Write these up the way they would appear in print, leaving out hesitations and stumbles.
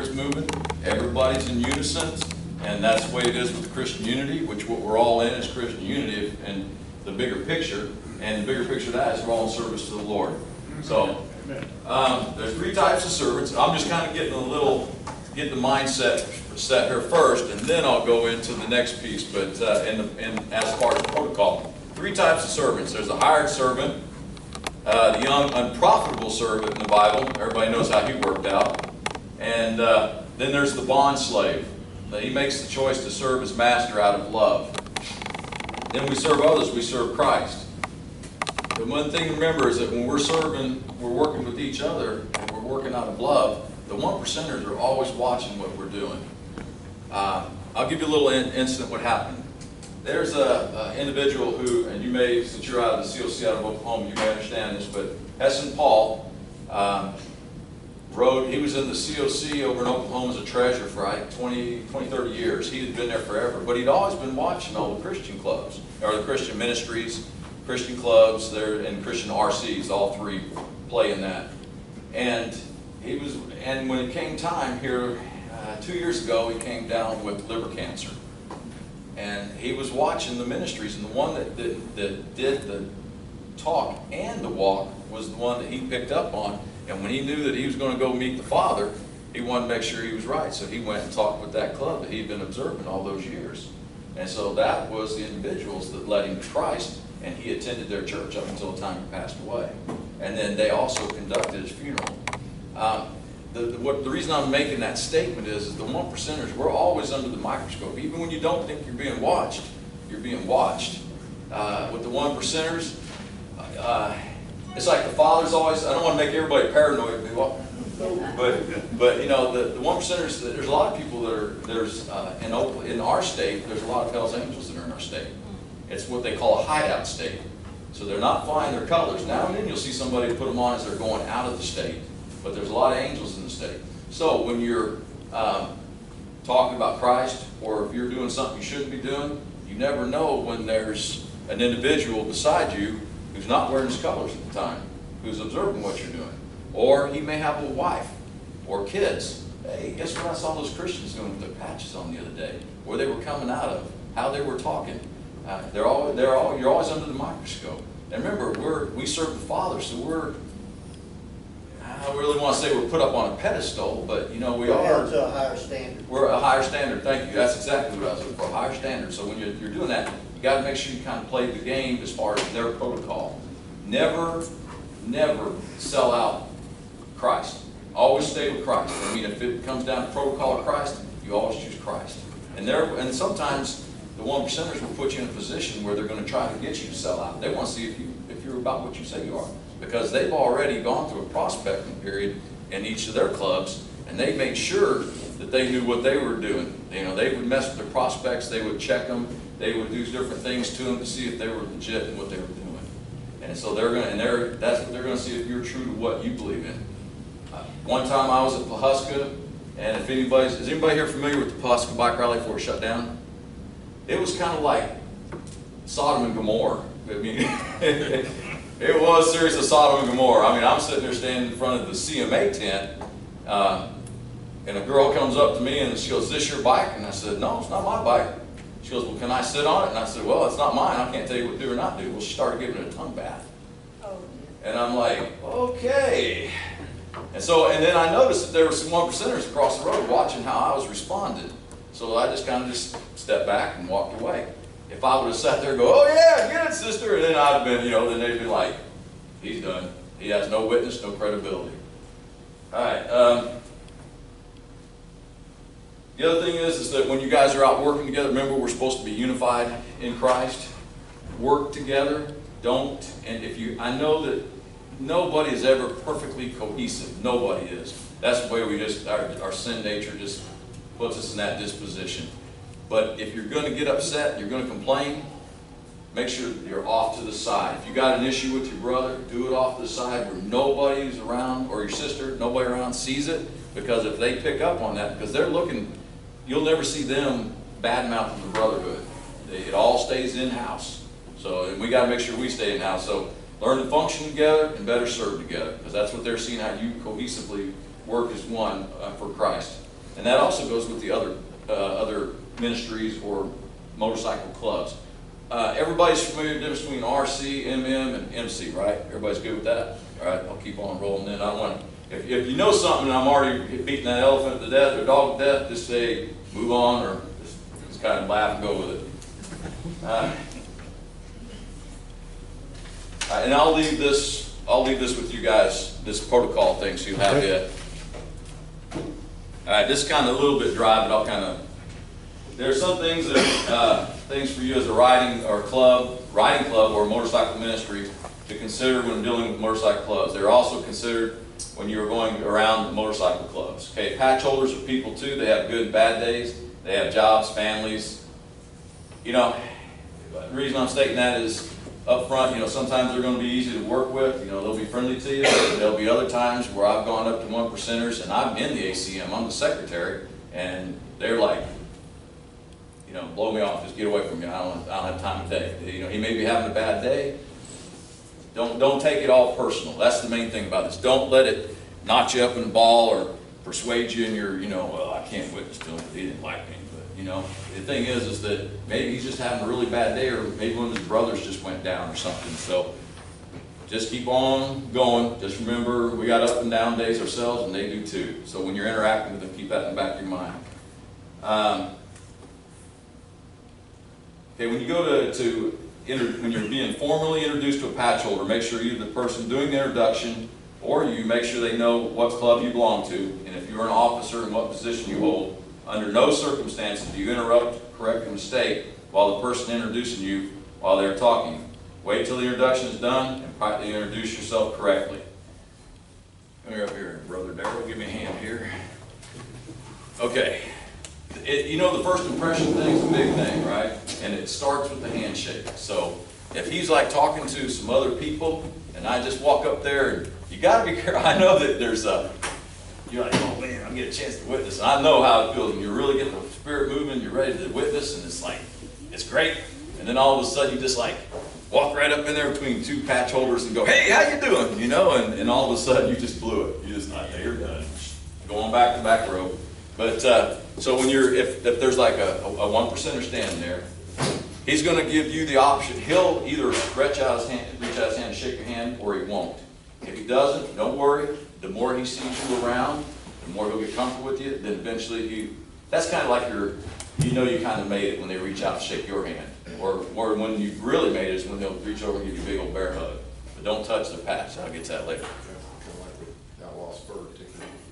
Spirit's moving, everybody's in unison, and that's the way it is with the Christian unity, which what we're all in is Christian unity, and the bigger picture, and the bigger picture of that is we're all in service to the Lord. So, there's three types of servants. I'm just kind of getting the mindset set here first, and then I'll go into the next piece, but as far as protocol. Three types of servants. There's the hired servant, the young unprofitable servant in the Bible. Everybody knows how he worked out. And then there's the bond slave. He makes the choice to serve his master out of love. Then we serve others. We serve Christ. The one thing to remember is that when we're serving, we're working with each other, and we're working out of love, the 1%ers are always watching what we're doing. I'll give you a little incident what happened. There's an individual who, and you may, since you're out of the COC out of Oklahoma, you may understand this, but Hesson Paul he was in the COC over in Oklahoma as a treasurer for like 20, 30 years. He had been there forever, but he'd always been watching all the Christian clubs, or the Christian ministries, Christian clubs, and Christian RCs, all three play in that. And when it came time here, 2 years ago, he came down with liver cancer. And he was watching the ministries, and the one that did the talk and the walk was the one that he picked up on. And when he knew that he was going to go meet the Father, he wanted to make sure he was right. So he went and talked with that club that he'd been observing all those years. And so that was the individuals that led him to Christ, and he attended their church up until the time he passed away. And then they also conducted his funeral. The reason I'm making that statement is the 1%ers, we're always under the microscope. Even when you don't think you're being watched, you're being watched. With the 1%ers, it's like the Father's always, I don't want to make everybody paranoid, but you know, the 1%ers, there's a lot of people that are, in our state, there's a lot of Hell's Angels that are in our state. It's what they call a hideout state. So they're not flying their colors. Now and then you'll see somebody put them on as they're going out of the state. But there's a lot of angels in the state. So when you're talking about Christ, or if you're doing something you shouldn't be doing, you never know when there's an individual beside you who's not wearing his colors at the time, who's observing what you're doing. Or he may have a wife or kids. Hey, guess what I saw those Christians doing with their patches on the other day? Where they were coming out of, how they were talking. You're always under the microscope. And remember, we serve the Father, so I don't really want to say we're put up on a pedestal, but you know we are. Held to a higher standard. We're a higher standard. Thank you. That's exactly what I was looking for, a higher standard. So when you're doing that, you got to make sure you kind of play the game as far as their protocol. Never sell out Christ. Always stay with Christ. I mean, if it comes down to protocol of Christ, you always choose Christ. And sometimes the 1%ers will put you in a position where they're going to try to get you to sell out. They want to see if you're about what you say you are. Because they've already gone through a prospecting period in each of their clubs, and they made sure that they knew what they were doing. You know, they would mess with their prospects, they would check them, they would do different things to them to see if they were legit in what they were doing. And so that's what they're going to see, if you're true to what you believe in. One time I was at Pawhuska, and is anybody here familiar with the Pawhuska bike rally before it shut down? It was kind of like Sodom and Gomorrah. I mean, it was a series of Sodom and Gomorrah. I mean, I'm sitting there standing in front of the CMA tent, and a girl comes up to me and she goes, "Is this your bike?" And I said, "No, it's not my bike." She goes, "Well, can I sit on it?" And I said, "Well, it's not mine. I can't tell you what to do or not do." Well, she started giving it a tongue bath. Oh. And I'm like, okay. And then I noticed that there were some 1%ers across the road watching how I was responding. So I just kind of stepped back and walked away. If I would have sat there and go, "Oh yeah, get it, sister," and then I'd have been, then they'd be like, "He's done. He has no witness, no credibility." All right. The other thing is that when you guys are out working together, remember we're supposed to be unified in Christ. Work together. I know that nobody is ever perfectly cohesive. Nobody is. That's the way our sin nature just puts us in that disposition. But if you're going to get upset, you're going to complain, make sure you're off to the side. If you got an issue with your brother, do it off to the side where nobody's around, or your sister, nobody around sees it. Because if they pick up on that, because they're looking, you'll never see them badmouthing the brotherhood. It all stays in-house. So we got to make sure we stay in-house. So learn to function together and better serve together. Because that's what they're seeing, how you cohesively work as one for Christ. And that also goes with the other ministries or motorcycle clubs. Everybody's familiar with the difference between RC, MM, and MC, right? Everybody's good with that? All right, I'll keep on rolling then. I don't want to, if you know something and I'm already beating that elephant to death or dog to death, just say move on, or just kind of laugh and go with it. And I'll leave this with you guys, this protocol thing, so you have it. All right, this is kind of a little bit dry, but I'll kind of. There are some things that things for you as a riding club or motorcycle ministry to consider when dealing with motorcycle clubs. They're also considered when you're going around motorcycle clubs. Okay, patch holders are people too. They have good and bad days. They have jobs, families. You know, the reason I'm stating that is up front, you know, sometimes they're going to be easy to work with. You know, they'll be friendly to you. There'll be other times where I've gone up to 1%ers and I'm in the ACM. I'm the secretary, and they're like, you know, blow me off, just get away from me. I don't have time today. You know, he may be having a bad day. Don't take it all personal. That's the main thing about this. Don't let it notch you up in the ball or persuade you in your, you know, well, I can't witness to him because he didn't like me. But, you know, the thing is that maybe he's just having a really bad day, or maybe one of his brothers just went down or something. So just keep on going. Just remember, we got up and down days ourselves, and they do too. So when you're interacting with them, keep that in the back of your mind. Okay, when you go when you're being formally introduced to a patch holder, make sure you're the person doing the introduction, or you make sure they know what club you belong to, and if you're an officer and what position you hold. Under no circumstances do you interrupt, correct a mistake while the person introducing you while they're talking. Wait till the introduction is done and politely introduce yourself correctly. Come here up here, Brother Darrell, give me a hand here. Okay. You know, the first impression thing is a big thing, right? And it starts with the handshake. So if he's like talking to some other people, and I just walk up there, and you got to be careful. I know that there's you're like, oh man, I'm getting a chance to witness. And I know how it feels when you're really getting the spirit moving, you're ready to witness, and it's like, it's great. And then all of a sudden you just like walk right up in there between two patch holders and go, hey, how you doing? You know, and all of a sudden you just blew it. You just like, you're done. Go on back to the back row. But so when if there's like a 1%er standing there, he's going to give you the option. He'll either reach out his hand and shake your hand, or he won't. If he doesn't, don't worry. The more he sees you around, the more he'll get comfortable with you. Then eventually that's kind of like you kind of made it when they reach out and shake your hand. Or when you've really made it is when they'll reach over and give you a big old bear hug. But don't touch the patch. I'll get to that later. Kind of like with Outlaw Spur,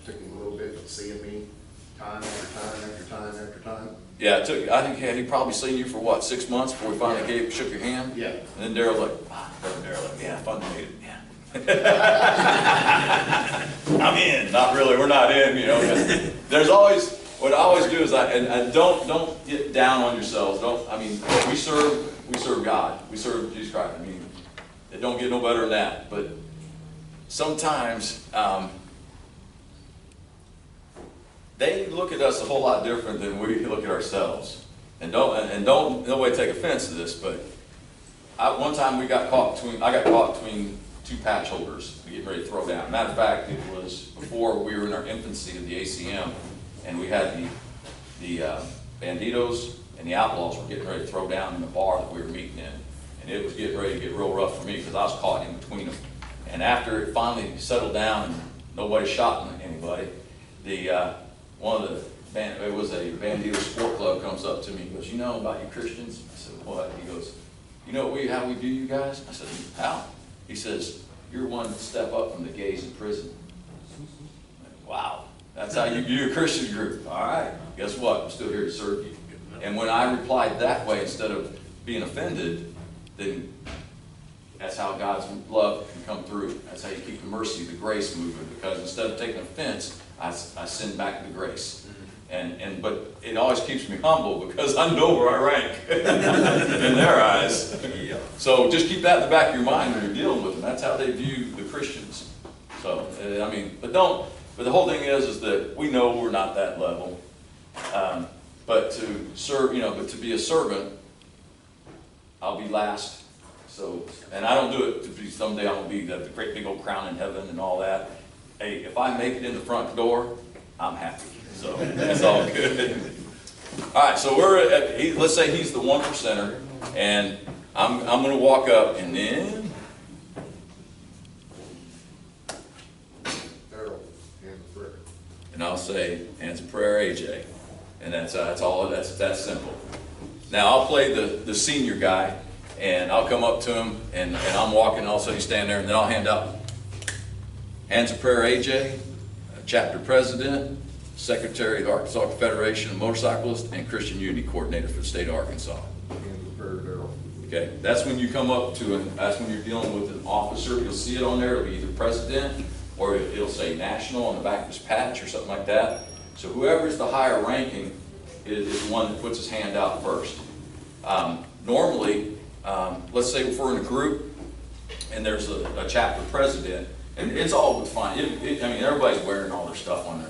took him a little bit, but seeing me time after time after time after time. Yeah, I think he probably seen you for what, 6 months before he finally shook your hand? Yeah. And then Daryl's like, yeah, fun to meet him, yeah. I'm in. Not really, we're not in, you know. There's always, what I always do is don't get down on yourselves. We serve God. We serve Jesus Christ. I mean, it don't get no better than that. But sometimes, they look at us a whole lot different than we look at ourselves. And don't nobody take offense to this, but one time I got caught between two patch holders getting ready to throw down. Matter of fact, it was before we were in our infancy of the ACM, and we had the Banditos and the Outlaws were getting ready to throw down in the bar that we were meeting in. And it was getting ready to get real rough for me because I was caught in between them. And after it finally settled down and nobody shot anybody, it was a Bandito Sport Club comes up to me and goes, you know about you Christians? I said, what? He goes, you know how we view you guys? I said, how? He says, you're one step up from the gays in prison. Like, wow, that's how you view a Christian group. All right, guess what? I'm still here to serve you. And when I replied that way, instead of being offended, then that's how God's love can come through. That's how you keep the mercy, the grace moving. Because instead of taking offense, I send back the grace. But it always keeps me humble because I know where I rank in their eyes. So just keep that in the back of your mind when you're dealing with them. That's how they view the Christians. So but the whole thing is that we know we're not that level. But to serve, but to be a servant, I'll be last. So, and I don't do it to be someday I'm gonna be the great big old crown in heaven and all that. Hey, if I make it in the front door, I'm happy. so it's all good. All right, so let's say he's the 1%er, and I'm going to walk up, and then and I'll say, hands of prayer, AJ, and that's all. That's simple. Now I'll play the senior guy, and I'll come up to him, and I'm walking, and all of a sudden he's standing there, and then I'll hand out hands of prayer, AJ, chapter president, secretary of the Arkansas Confederation of Motorcyclists, and Christian Unity coordinator for the state of Arkansas. Okay, that's when you come up to that's when you're dealing with an officer. You'll see it on there. It'll be either president, or it'll say national on the back of his patch or something like that. So whoever is the higher ranking is the one that puts his hand out first. Normally, let's say if we're in a group and there's a chapter president, and it's all fine. I mean, everybody's wearing all their stuff on their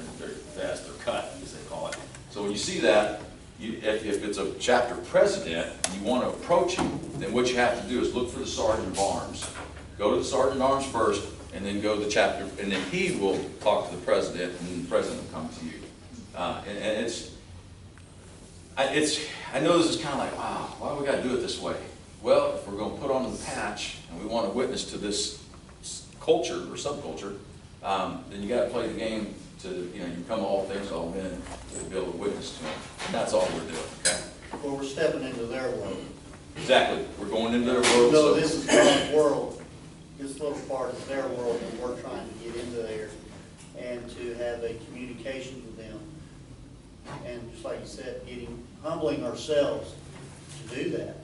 vest, their cut, as they call it. So when you see that, if it's a chapter president and you want to approach him, then what you have to do is look for the sergeant of arms. Go to the sergeant of arms first, and then go to the chapter, and then he will talk to the president, and the president will come to you. And I know this is kind of like, wow, why do we got to do it this way? Well, if we're going to put on the patch and we want to witness to this culture or subculture, then you got to play the game to, you come all things all in to be able to witness to them. And that's all we're doing, okay? Well, we're stepping into their world. Exactly. We're going into their world. No, this is God's world. This little part is their world, and we're trying to get into there and to have a communication with them. And just like you said, humbling ourselves to do that.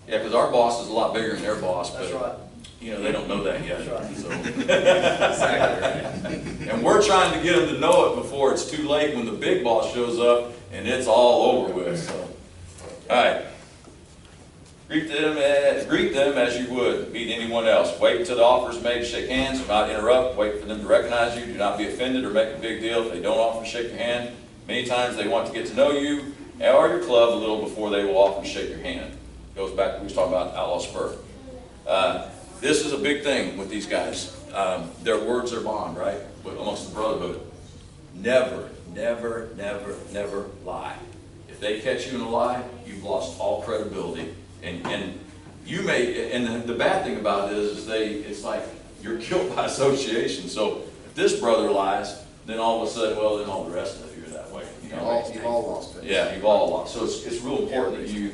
Yeah, because our boss is a lot bigger than their boss, but That's right. They don't know that yet. That's right. So. Exactly right. And we're trying to get them to know it before it's too late when the big boss shows up and it's all over with. So, all right. Greet them as you would meet anyone else. Wait until the offer is made to shake hands. Do not interrupt. Wait for them to recognize you. Do not be offended or make a big deal if they don't offer to shake your hand. Many times they want to get to know you or your club a little before they will offer to shake your hand. Goes back to what we was talking about Outlaw Spur. This is a big thing with these guys. Their words are bond, right? Amongst the brotherhood. Never, never, never, never lie. If they catch you in a lie, you've lost all credibility. And you may, and the bad thing about it is it's like you're guilt by association. So if this brother lies, then all of a sudden, well, then all the rest of you are that way. You've all lost it. Yeah, you've all lost. So it's real important that you,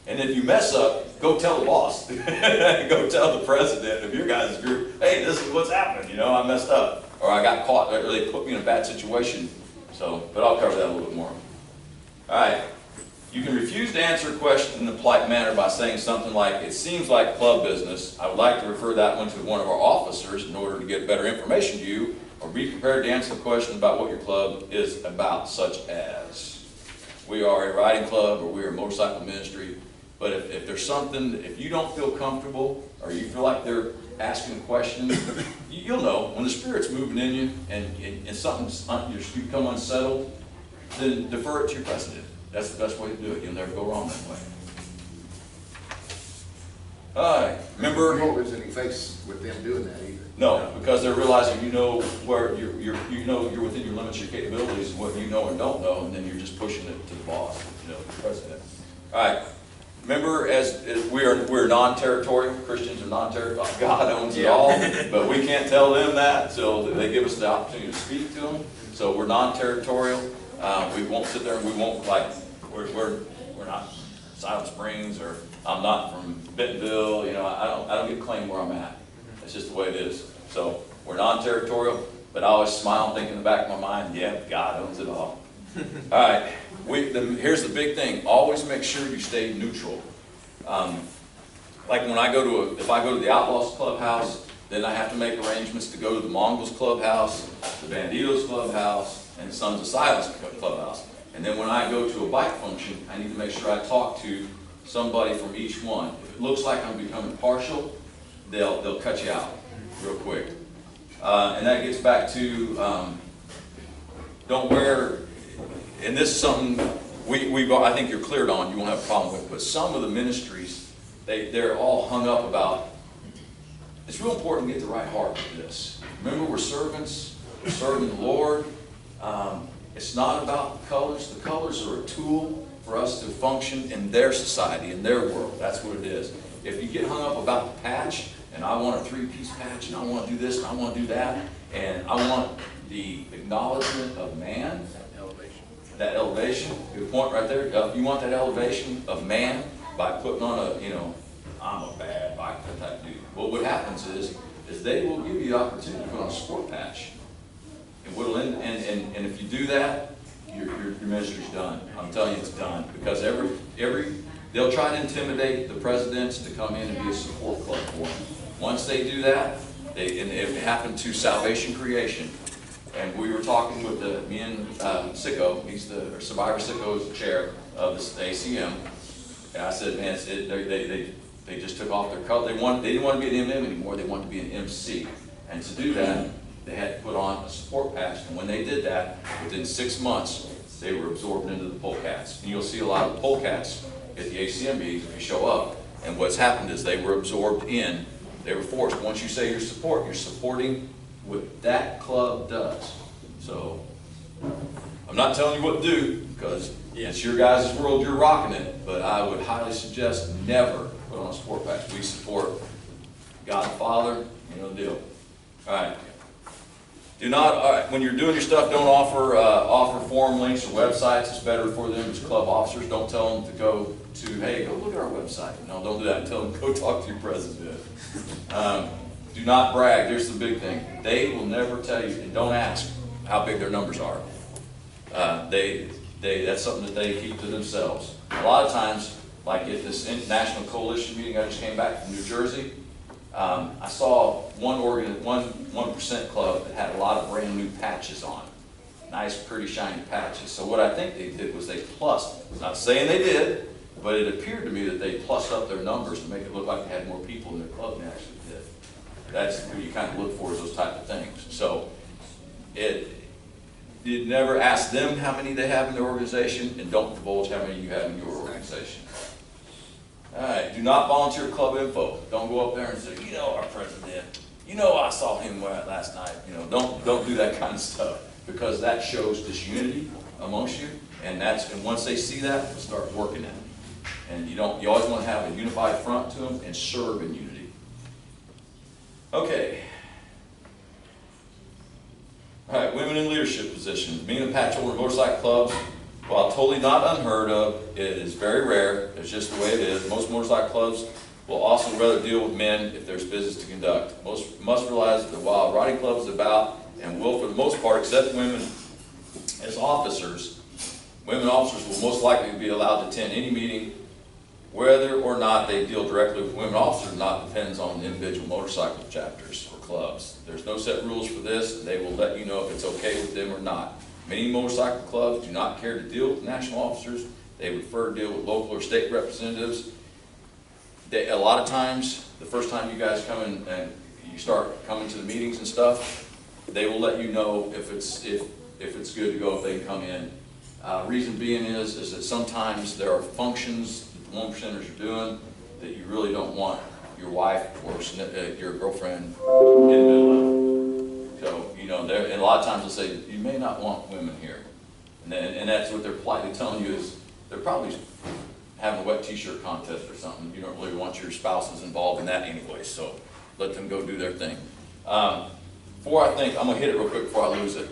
and if you mess up, go tell the boss. Go tell the president of your guys' group, hey, this is what's happened. I messed up. Or I got caught, or they put me in a bad situation. So, but I'll cover that a little bit more. All right. You can refuse to answer a question in a polite manner by saying something like, it seems like club business. I would like to refer that one to one of our officers in order to get better information to you, or be prepared to answer the question about what your club is about, such as, we are a riding club or we are a motorcycle ministry. But if there's something, if you don't feel comfortable or you feel like they're asking a question, you'll know when the Spirit's moving in you and something's, you become unsettled, then defer it to your president. That's the best way to do it. You'll never go wrong that way. All right. Remember, You won't lose any face with them doing that either. no, because they're realizing where you're within your limits, your capabilities, what you know and don't know, and then you're just pushing it to the boss, the president. All right. Remember, as we're non-territorial. Christians are non-territorial. God owns it all, but we can't tell them that until they give us the opportunity to speak to them. So we're non-territorial. We won't sit there and we won't we're not Silent Springs, or I'm not from Bentonville. I don't get to claim where I'm at. That's just the way it is. So we're non-territorial, but I always smile and think in the back of my mind, yeah, God owns it all. All right. Here's the big thing. Always make sure you stay neutral. Like when if I go to the Outlaws Clubhouse, then I have to make arrangements to go to the Mongols Clubhouse, the Banditos Clubhouse, and the Sons of Silence Clubhouse. And then when I go to a bike function, I need to make sure I talk to somebody from each one. If it looks like I'm becoming partial, they'll cut you out real quick. And that gets back to don't wear. And this is something I think you're cleared on, you won't have a problem with, but some of the ministries, they're all hung up about, it's real important to get the right heart with this. Remember, we're servants, we're serving the Lord. It's not about the colors. The colors are a tool for us to function in their society, in their world. That's what it is. If you get hung up about the patch, and I want a 3-piece patch, and I want to do this, and I want to do that, and I want the acknowledgement of man, that elevation, good point right there. You want that elevation of man by putting on a, I'm a bad biker type dude. Well, what happens is they will give you the opportunity to put on a sport patch. And if you do that, your ministry's done. I'm telling you, it's done. Because they'll try to intimidate the presidents to come in and be a support club for them. Once they do that, and it happened to Salvation Creation. And we were talking with me and Sicko, Survivor Sicko is the chair of the ACM. And I said, man, they just took off their color. They didn't want to be an MM anymore, they wanted to be an MC. And to do that, they had to put on a support patch. And when they did that, within 6 months, they were absorbed into the polecats. And you'll see a lot of the polecats at the ACM meetings if you show up. And what's happened is they were absorbed in, they were forced. Once you say you're supporting what that club does. So, I'm not telling you what to do, because it's your guys' world, you're rocking it, but I would highly suggest never put on a support patch. We support God the Father, the deal. All right. When you're doing your stuff, don't offer forum links or websites. It's better for them as club officers. Don't tell them to go look at our website. No, don't do that. Tell them, go talk to your president. Do not brag. Here's the big thing. They will never tell you, and don't ask how big their numbers are. That's something that they keep to themselves. A lot of times, like at this National Coalition meeting I just came back from New Jersey, I saw one 1% club that had a lot of brand new patches on. Nice, pretty, shiny patches. So what I think they did was they plussed. I'm not saying they did, but it appeared to me that they plussed up their numbers to make it look like they had more people in their club than they actually did. That's what you kind of look for, is those type of things. So you never ask them how many they have in their organization, and don't divulge how many you have in your organization. All right, do not volunteer club info. Don't go up there and say, our president, I saw him last night. Don't do that kind of stuff, because that shows disunity amongst you, and once they see that, they'll start working it. And you always want to have a unified front to them and serve in unity. Okay. All right, women in leadership positions. Being a patch holder in motorcycle clubs, while totally not unheard of, it is very rare. It's just the way it is. Most motorcycle clubs will also rather deal with men if there's business to conduct. Most must realize that while riding clubs is about, and will for the most part accept women as officers, women officers will most likely be allowed to attend any meeting. Whether or not they deal directly with women officers depends on the individual motorcycle chapters or clubs. There's no set rules for this, and they will let you know if it's okay with them or not. Many motorcycle clubs do not care to deal with national officers. They prefer to deal with local or state representatives. A lot of times, the first time you guys come in and you start coming to the meetings and stuff, they will let you know if it's good to go, if they can come in. Reason being is that sometimes there are functions that the 1%ers are doing that you really don't want your wife or your girlfriend in the middle of. So, and a lot of times they'll say, you may not want women here. And that's what they're politely telling you, is they're probably having a wet t-shirt contest or something. You don't really want your spouses involved in that anyway, so let them go do their thing. I'm going to hit it real quick before I lose it.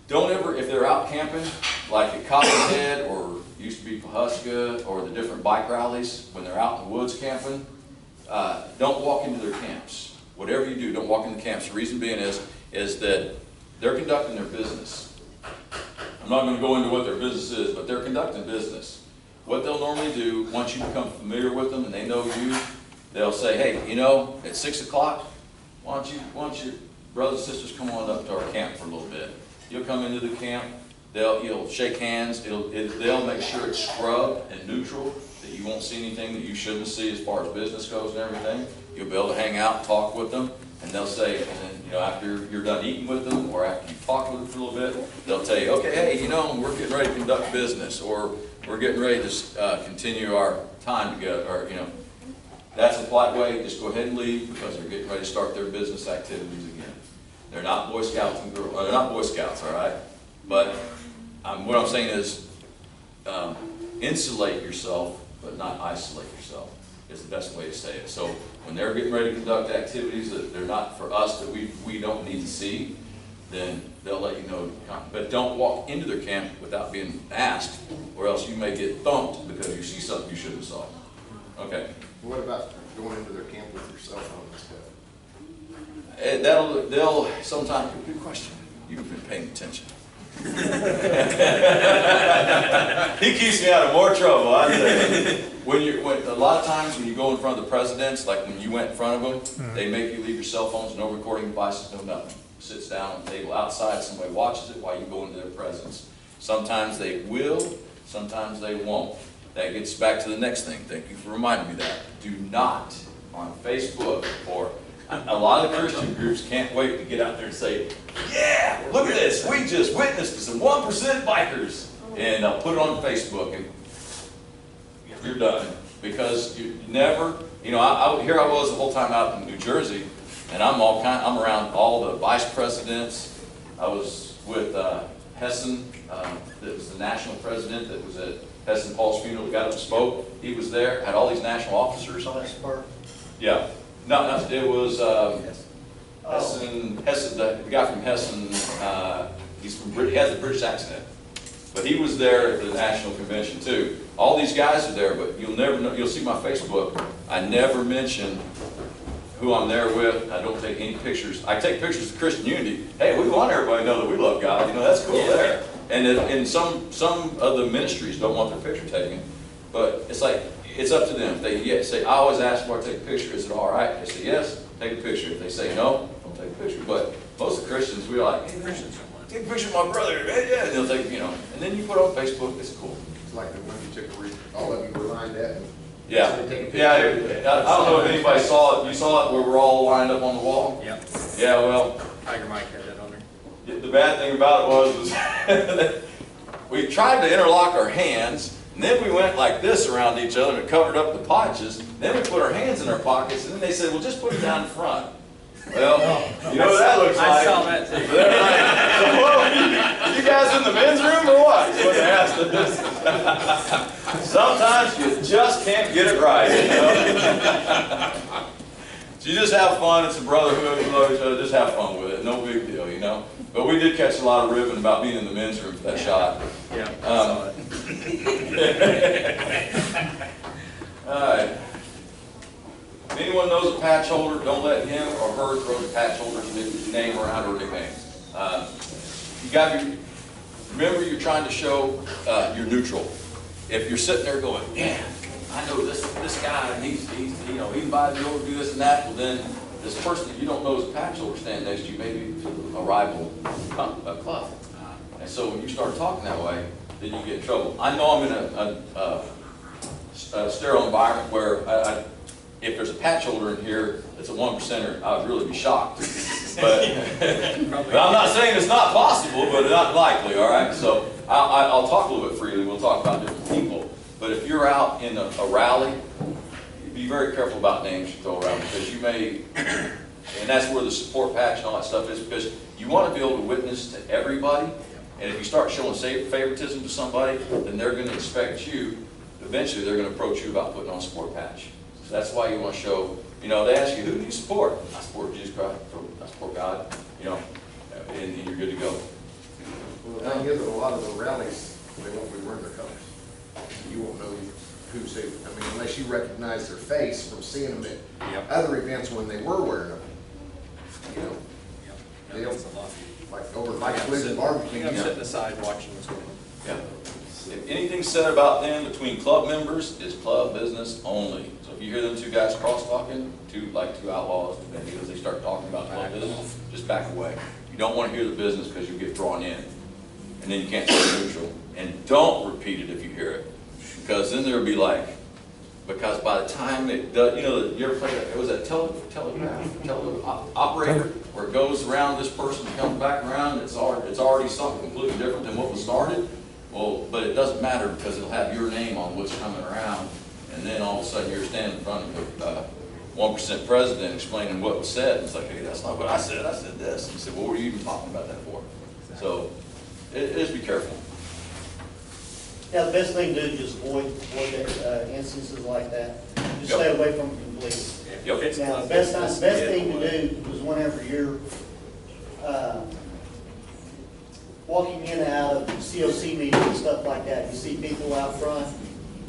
Don't ever, if they're out camping, like at Cottonhead or used to be Pawhuska or the different bike rallies, when they're out in the woods camping, don't walk into their camps. Whatever you do, don't walk into camps. The reason being is that they're conducting their business. I'm not going to go into what their business is, but they're conducting business. What they'll normally do, once you become familiar with them and they know you, they'll say, hey, at 6 o'clock, why don't you brothers and sisters come on up to our camp for a little bit. You'll come into the camp, you'll shake hands, they'll make sure it's scrubbed and neutral, that you won't see anything that you shouldn't see as far as business goes and everything. You'll be able to hang out and talk with them, and they'll say, and then, after you're done eating with them, or after you've talked with them for a little bit, they'll tell you, okay, hey, we're getting ready to conduct business, or we're getting ready to continue our time together, or, that's a polite way. Just go ahead and leave, because they're getting ready to start their business activities again. They're not Boy Scouts and girls. They're not Boy Scouts, all right? But what I'm saying is, insulate yourself, but not isolate yourself, is the best way to say it. So when they're getting ready to conduct activities that they're not for us, that we don't need to see, then they'll let you know to come. But don't walk into their camp without being asked, or else you may get thumped because you see something you shouldn't have saw. Okay. What about going into their camp with your cell phone and stuff? They'll sometimes, good question, you've been paying attention. He keeps me out of more trouble, I tell you. A lot of times when you go in front of the presidents, like when you went in front of them, they make you leave your cell phones, no recording devices, no nothing. Sits down on the table outside, somebody watches it while you go into their presence. Sometimes they will, sometimes they won't. That gets back to the next thing. Thank you for reminding me that. Do not, on Facebook, or a lot of Christian groups can't wait to get out there and say, yeah, look at this, we just witnessed some 1% bikers. And I'll put it on Facebook and you're done. Because you never, here I was the whole time out in New Jersey, and I'm around all the vice presidents. I was with Hessen, that was the national president that was at Hessen Paul's funeral, that got up and spoke. He was there, had all these national officers. Yeah. No, it was Hessen, the guy from Hessen, he has a British accent. But he was there at the national convention too. All these guys are there, but you'll never know, you'll see my Facebook, I never mention who I'm there with. I don't take any pictures. I take pictures of Christian unity. Hey, we want everybody to know that we love God. That's cool there. And some of the ministries don't want their picture taken, but it's like, it's up to them. If they say, I always ask before I take a picture, is it all right? They say yes, take a picture. If they say no, don't take a picture. But most of the Christians, we're like, hey, Christians, take a picture of my brother. Yeah, and they'll take, and then you put it on Facebook, it's cool. It's like when you took all of you were lined up. Yeah. Yeah, I don't know if anybody saw it. You saw it where we're all lined up on the wall? Yep. Yeah, well. Tiger Mike had that on there. The bad thing about it was we tried to interlock our hands, and then we went like this around each other and it covered up the potches. Then we put our hands in our pockets, and then they said, well, just put it down in front. Well, you know what that looks like. I saw that too. They're like, so, whoa, you guys in the men's room or what? Is what they asked us. Sometimes you just can't get it right, So you just have fun. It's a brotherhood. We love each other. Just have fun with it. No big deal, But we did catch a lot of ribbon about being in the men's room for that shot. Yeah, I saw it. All right. If anyone knows a patch holder, don't let him or her throw the patch holder's name around or nickname. Remember, you're trying to show you're neutral. If you're sitting there going, yeah, I know this guy, and he's invited me over to do this and that, well then this person that you don't know is a patch holder standing next to you, maybe a rival club. And so when you start talking that way, then you get in trouble. I know I'm in a sterile environment where if there's a patch holder in here that's a 1%er, I would really be shocked. But I'm not saying it's not possible, but it's not likely, all right? So I'll talk a little bit freely. We'll talk about different people. But if you're out in a rally, be very careful about names you throw around, because you may, and that's where the support patch and all that stuff is, because you want to be able to witness to everybody. And if you start showing favoritism to somebody, then they're going to expect you, eventually they're going to approach you about putting on a support patch. So that's why you want to show, they ask you, who do you support? I support Jesus Christ, I support God, and you're good to go. Well, the thing is, that a lot of the rallies, they won't be wearing their colors. You won't know who's who. Unless you recognize their face from seeing them at other events when they were wearing them. They don't, like over like Blizzard barbecue. I'm sitting aside watching this one. Yeah. If anything said about them between club members is club business only. So if you hear them two guys cross-talking, two outlaws, and because they start talking about club business, just back away. You don't want to hear the business because you get drawn in. And then you can't stay neutral. And don't repeat it if you hear it. Because then there'll be because by the time it does, you ever played it was that operator, where it goes around this person, comes back around, it's already something completely different than what was started. Well, but it doesn't matter because it'll have your name on what's coming around, and then all of a sudden you're standing in front of the 1% president explaining what was said. And it's like, hey, that's not what I said this. And he said, well, what were you even talking about that for? So Just be careful. Yeah, the best thing to do is just avoid instances like that. Just Yep. stay away from them completely. Yep. It's Now, club the best business, thing get to do is whenever you're walking in and out of COC meetings and stuff like that, you see people out front,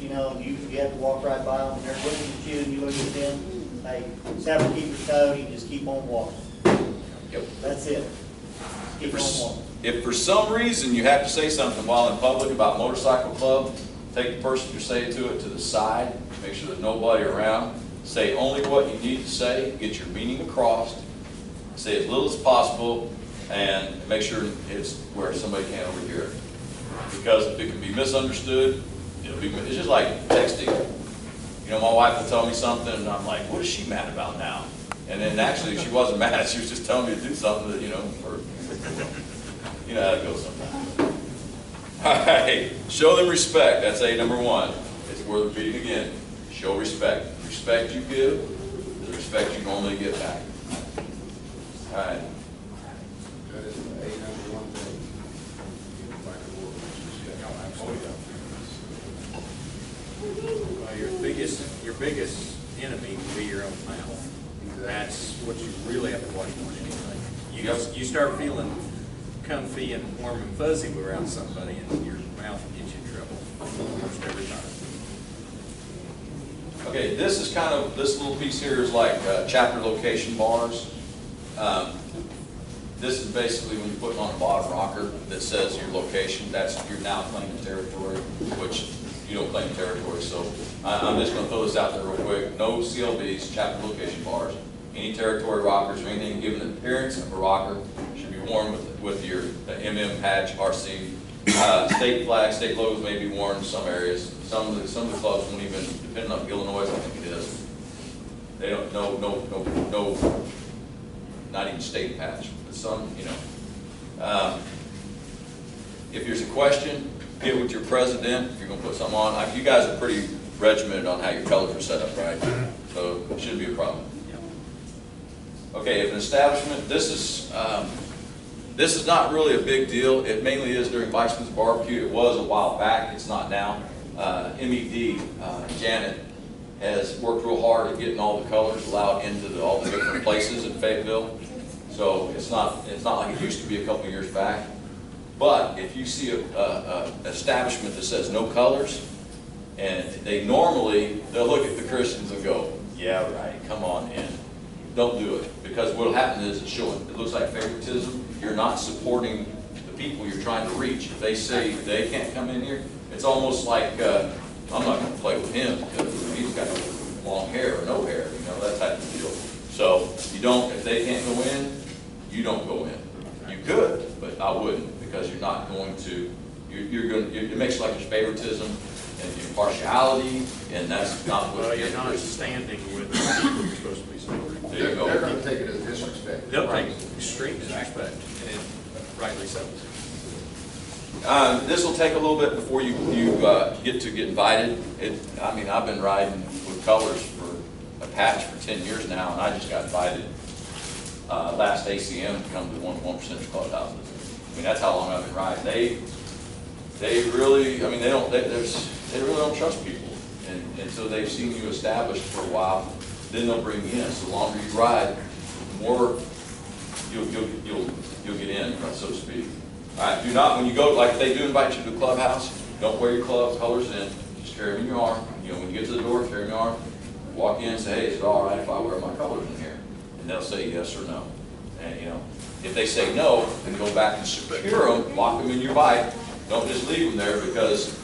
you know, you have to walk right by them, and they're looking at you, and you look at them, hey, Sabbath Keepers Code, you just keep on walking. Yep. That's it. Keep on walking. If for some reason you have to say something while in public about motorcycle club, take the person you're saying to it to the side, make sure there's nobody around, say only what you need to say, get your meaning across, say as little as possible, and make sure it's where somebody can't overhear it. Because if it can be misunderstood, it's just like texting. You know, my wife will tell me something, and I'm like, what is she mad about now? And then actually, she wasn't mad. She was just telling me to do something that, you know, you know how it goes sometimes. All right, show them respect. That's number 1. It's worth repeating again. Show respect. The respect you give is the respect you normally get back. All right. That is the number 1 thing. Well, your biggest enemy will be your own mouth. That's what you really have to watch more than anything. You start feeling comfy and warm and fuzzy around somebody, and your mouth will get you in trouble almost every time. Okay, this is kind of, this little piece here is like chapter location bars. This is basically when you're putting on a bottom rocker that says your location, you're now claiming territory, which you don't claim territory. So I'm just going to throw this out there real quick. No CLBs, chapter location bars. Any territory rockers or anything given the appearance of a rocker should be worn with your MM patch, RC. State flags, state logos may be worn in some areas. Some of the clubs won't even, depending on Illinois, I think it is. They don't, no, not even state patch, but some, you know. If there's a question, get with your president if you're going to put something on. You guys are pretty regimented on how your colors are set up, right? So it shouldn't be a problem. Okay, if an establishment, this is not really a big deal. It mainly is during Viceman's Barbecue. It was a while back. It's not now. MED, Janet, has worked real hard at getting all the colors allowed into all the different places in Fayetteville. So it's not like it used to be a couple of years back. But if you see an establishment that says no colors, and they'll look at the Christians and go, yeah, right, come on in. Don't do it, because what will happen is it looks like favoritism. You're not supporting the people you're trying to reach. If they say they can't come in here, it's almost like I'm not going to play with him because he's got long hair or no hair, you know, that type of deal. So if they can't go in, you don't go in. You could, but I wouldn't, because you're not going to. It makes it like there's favoritism and impartiality, and that's not what. Well, you're not standing with the people you're supposed to be supporting. There you go. They're going to take it as disrespect. They'll take extreme disrespect, and rightly so. This will take a little bit before you get invited. I mean, I've been riding with colors for a patch for 10 years now, and I just got invited last ACM to come to one of 1% clubhouses. I mean, that's how long I've been riding. They really, I mean, they really don't trust people, and so they've seen you established for a while. Then they'll bring you in. So the longer you ride, the more you'll get in, so to speak. All right, do not, when you go, like if they do invite you to the clubhouse, don't wear your club colors in. Just carry them in your arm. You know, when you get to the door, carry them in your arm. Walk in and say, hey, is it all right if I wear my colors in here? And they'll say yes or no. And you know, if they say no, then go back and secure them, lock them in your bike. Don't just leave them there, because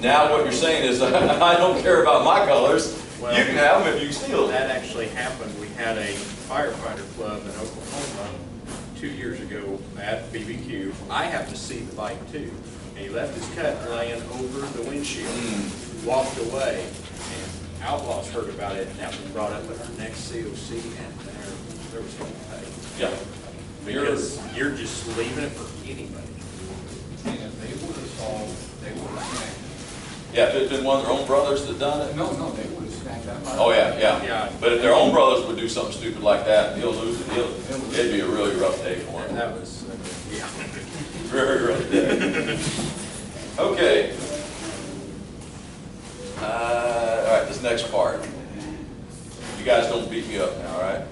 now what you're saying is, I don't care about my colors. Well, you can have them if you steal them. That actually happened. We had a firefighter club in Oklahoma 2 years ago at BBQ. I happened to see the bike too. And he left his cut laying over the windshield, walked away, and outlaws heard about it, and that was brought up at our next COC, and there was no pay. Yeah. Because you're just leaving it for anybody. And if they would have solved, they would have snagged Yeah, if it's been one of their own brothers that done it. it. No, they would have snagged that. Oh, yeah. Yeah. But if their own brothers would do something stupid like that, he'll lose it. It'd be a really rough day for him. That was, yeah. Very early day. Okay. All right, this next part. You guys don't beat me up now, all right?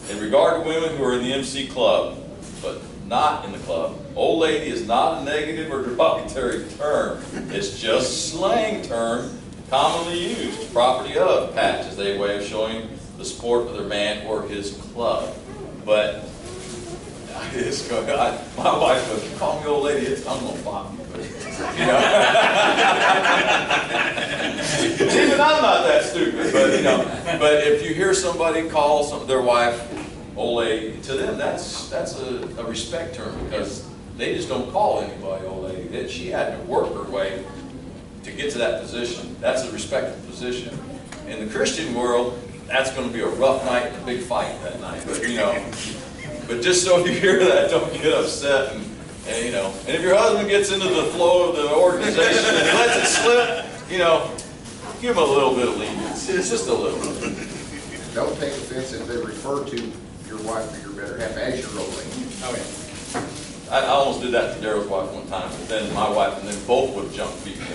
In regard to women who are in the MC club, but not in the club, old lady is not a negative or derogatory term. It's just a slang term commonly used. Property of patch is a way of showing the support of their man or his club. But it's going, my wife goes, "You call me old lady, I'm going to bop you." You know? Even I'm not that stupid, but you know. But if you hear somebody call their wife old lady, to them that's a respect term, because they just don't call anybody old lady. That she had to work her way to get to that position. That's a respected position. In the Christian world, that's going to be a rough night and a big fight that night. But you know, but just so you hear that, don't get upset. And you know, and if your husband gets into the flow of the organization and lets it slip, you know, give him a little bit of lenience. It's just a little bit. Don't take offense if they refer to your wife or your better half as your old lady. Oh, yeah. I almost did that to Daryl's wife one time, but then my wife and then both would jump beat me up.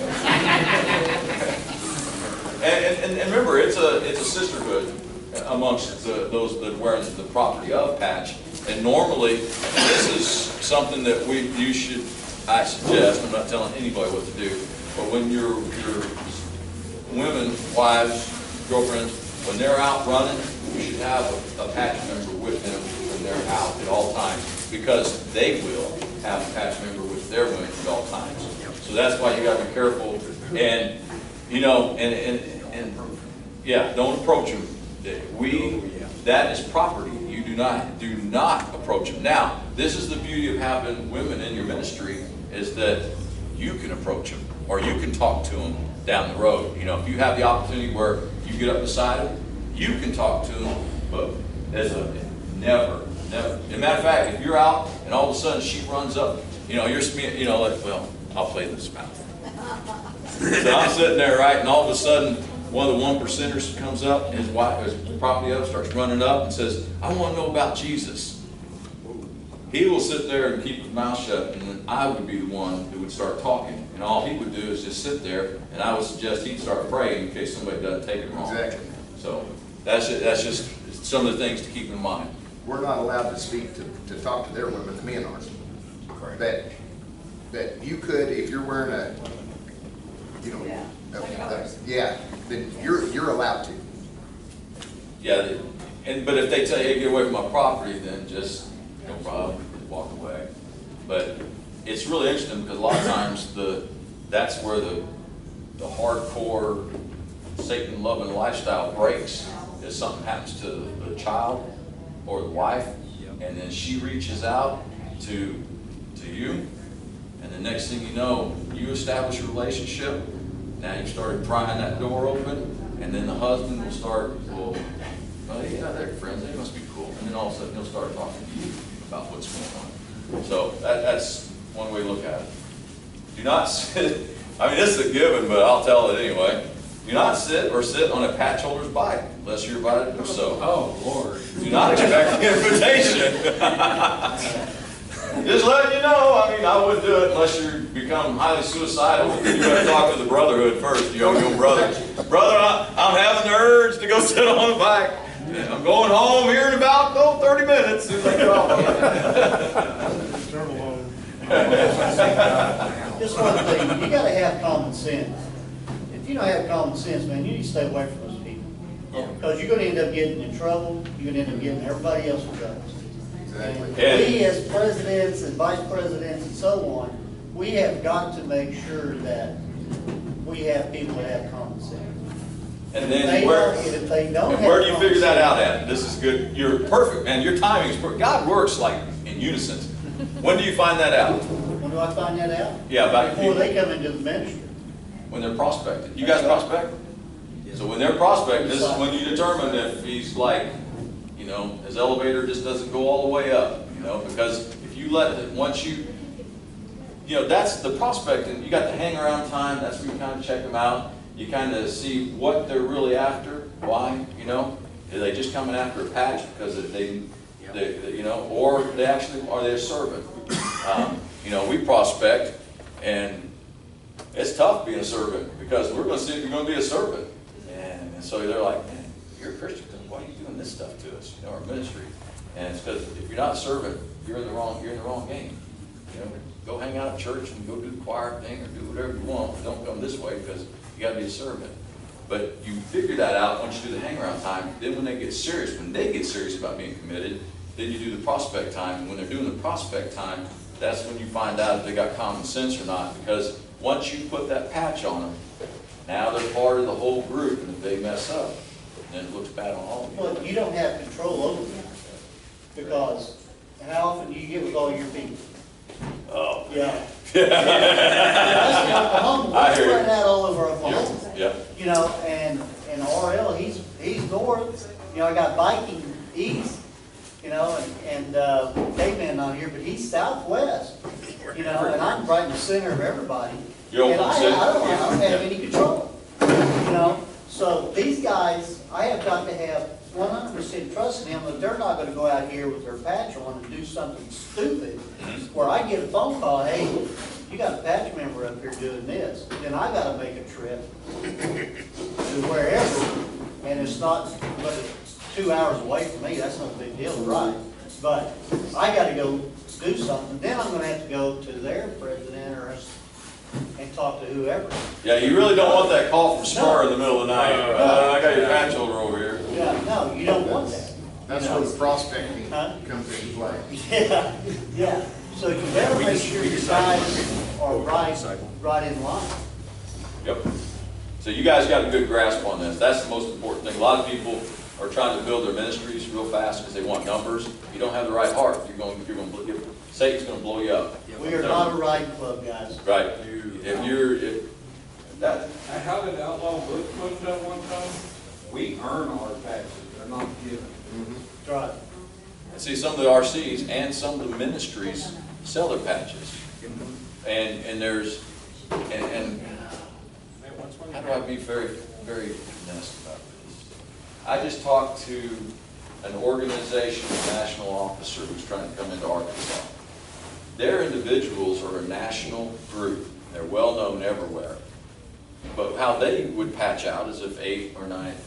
and remember, it's a sisterhood amongst those that wear the property of patch. And normally, this is something that I suggest, I'm not telling anybody what to do, but when your women, wives, girlfriends, when they're out running, you should have a patch member with them when they're out at all times, because they will have a patch member with their women at all times. So that's why you got to be careful, and you know, and yeah, don't approach them. That is property. You do not approach them. Now, this is the beauty of having women in your ministry, is that you can approach them, or you can talk to them down the road. You know, if you have the opportunity where you get up beside them, you can talk to them, but never. As a matter of fact, if you're out and all of a sudden she runs up, you know, like, well, I'll play this mouth. So I'm sitting there, right, and all of a sudden, one of the 1%ers comes up, his wife, his property owner, starts running up and says, "I want to know about Jesus." He will sit there and keep his mouth shut, and then I would be the one who would start talking. And all he would do is just sit there, and I would suggest he'd start praying in case somebody doesn't take it wrong. Exactly. So that's just some of the things to keep in mind. We're not allowed to speak to talk to their women, the men are. Correct. That you could, if you're wearing a, you know, yeah, then you're allowed to. Yeah, but if they tell you, "Hey, get away from my property," then just no problem, walk away. But it's really interesting, because a lot of times that's where the hardcore Satan-loving lifestyle breaks. Is something happens to the child or the wife, and then she reaches out to you, and the next thing you know, you establish a relationship. Now you've started prying that door open, and then the husband will start, well, oh yeah, they're friends, they must be cool. And then all of a sudden he'll start talking to you about what's going on. So that's one way to look at it. Do not sit, I mean, this is a given, but I'll tell it anyway. Do not sit on a patch holder's bike unless you're invited to do so. Oh, Lord. Do not expect an invitation. Just letting you know, I mean, I wouldn't do it unless you become highly suicidal. You better talk to the brotherhood first, you young brother. Brother, I'm having the urge to go sit on the bike. I'm going home here in about 30 minutes. Just one thing, you gotta have common sense. If you don't have common sense, man, you need to stay away from those people. Because you're gonna end up getting in trouble, you're gonna end up getting everybody else in trouble. Exactly. And we as presidents and vice presidents and so on, we have got to make sure that we have people that have common sense. And then where do you figure that out at? This is good. You're perfect, man. Your timing is perfect. God works like in unison. When do you find that out? When do I find that out? Yeah, about before they come into the ministry. When they're prospected. You guys prospect? So when they're prospected, this is when you determine if he's like, you know, his elevator just doesn't go all the way up, you know, because if you let it, once you know, that's the prospecting. You got the hang around time. That's where you kind of check them out. You kind of see what they're really after. Why, you know? Are they just coming after a patch because they you know, or they actually, are they a servant? You know, we prospect, and it's tough being a servant, because we're gonna see if you're gonna be a servant. And so they're like, man, you're a Christian, then why are you doing this stuff to us, you know, our ministry? And it's because if you're not a servant, you're in the wrong game. You know, go hang out at church and go do the choir thing or do whatever you want, but don't come this way because you gotta be a servant. But you figure that out once you do the hang around time. Then when they get serious about being committed, then you do the prospect time. And when they're doing the prospect time, that's when you find out if they got common sense or not. Because once you put that patch on them, now they're part of the whole group, and if they mess up, then it looks bad on all of you. Well, you don't have control over them, because how often do you get with all your people? Oh. Yeah. That's Oklahoma, I we hear you. spread that all over Oklahoma. Yeah. You know, and RL, he's north, you know, I got Viking east, you know, and Caveman on here, but he's southwest, you know, and I'm right in the center of everybody. You're And Oklahoma I City? don't have any control, you know, so these guys, I have got to have 100% trust in them that they're not gonna go out here with their patch on and do something stupid, where I get a phone call, hey, you got a patch member up here doing this, then I gotta make a trip to wherever, and it's not, but it's 2 hours away from me, that's no big deal, right? But I gotta go do something, then I'm gonna have to go to their president and talk to whoever. Yeah, you really don't want that call from Spur in the middle of the night. I got your patch holder over here. Yeah, no, you don't want that. That's You know? where the prospecting Huh? comes into play. Yeah, yeah, so you better make sure your guys are right in line. Yep. So you guys got a good grasp on this. That's the most important thing. A lot of people are trying to build their ministries real fast because they want numbers. If you don't have the right heart, Satan's going to blow you up. We are not a riding club, guys. Right. That, How did Outlaw Bush put it that one time? We earn our taxes, they're not given. That's right. see, some of the RCs and some of the ministries sell their patches. And there's, and how do I be very, very honest about this? I just talked to an organization, a national officer who's trying to come into Arkansas. Their individuals are a national group. They're well known everywhere. But how they would patch out is if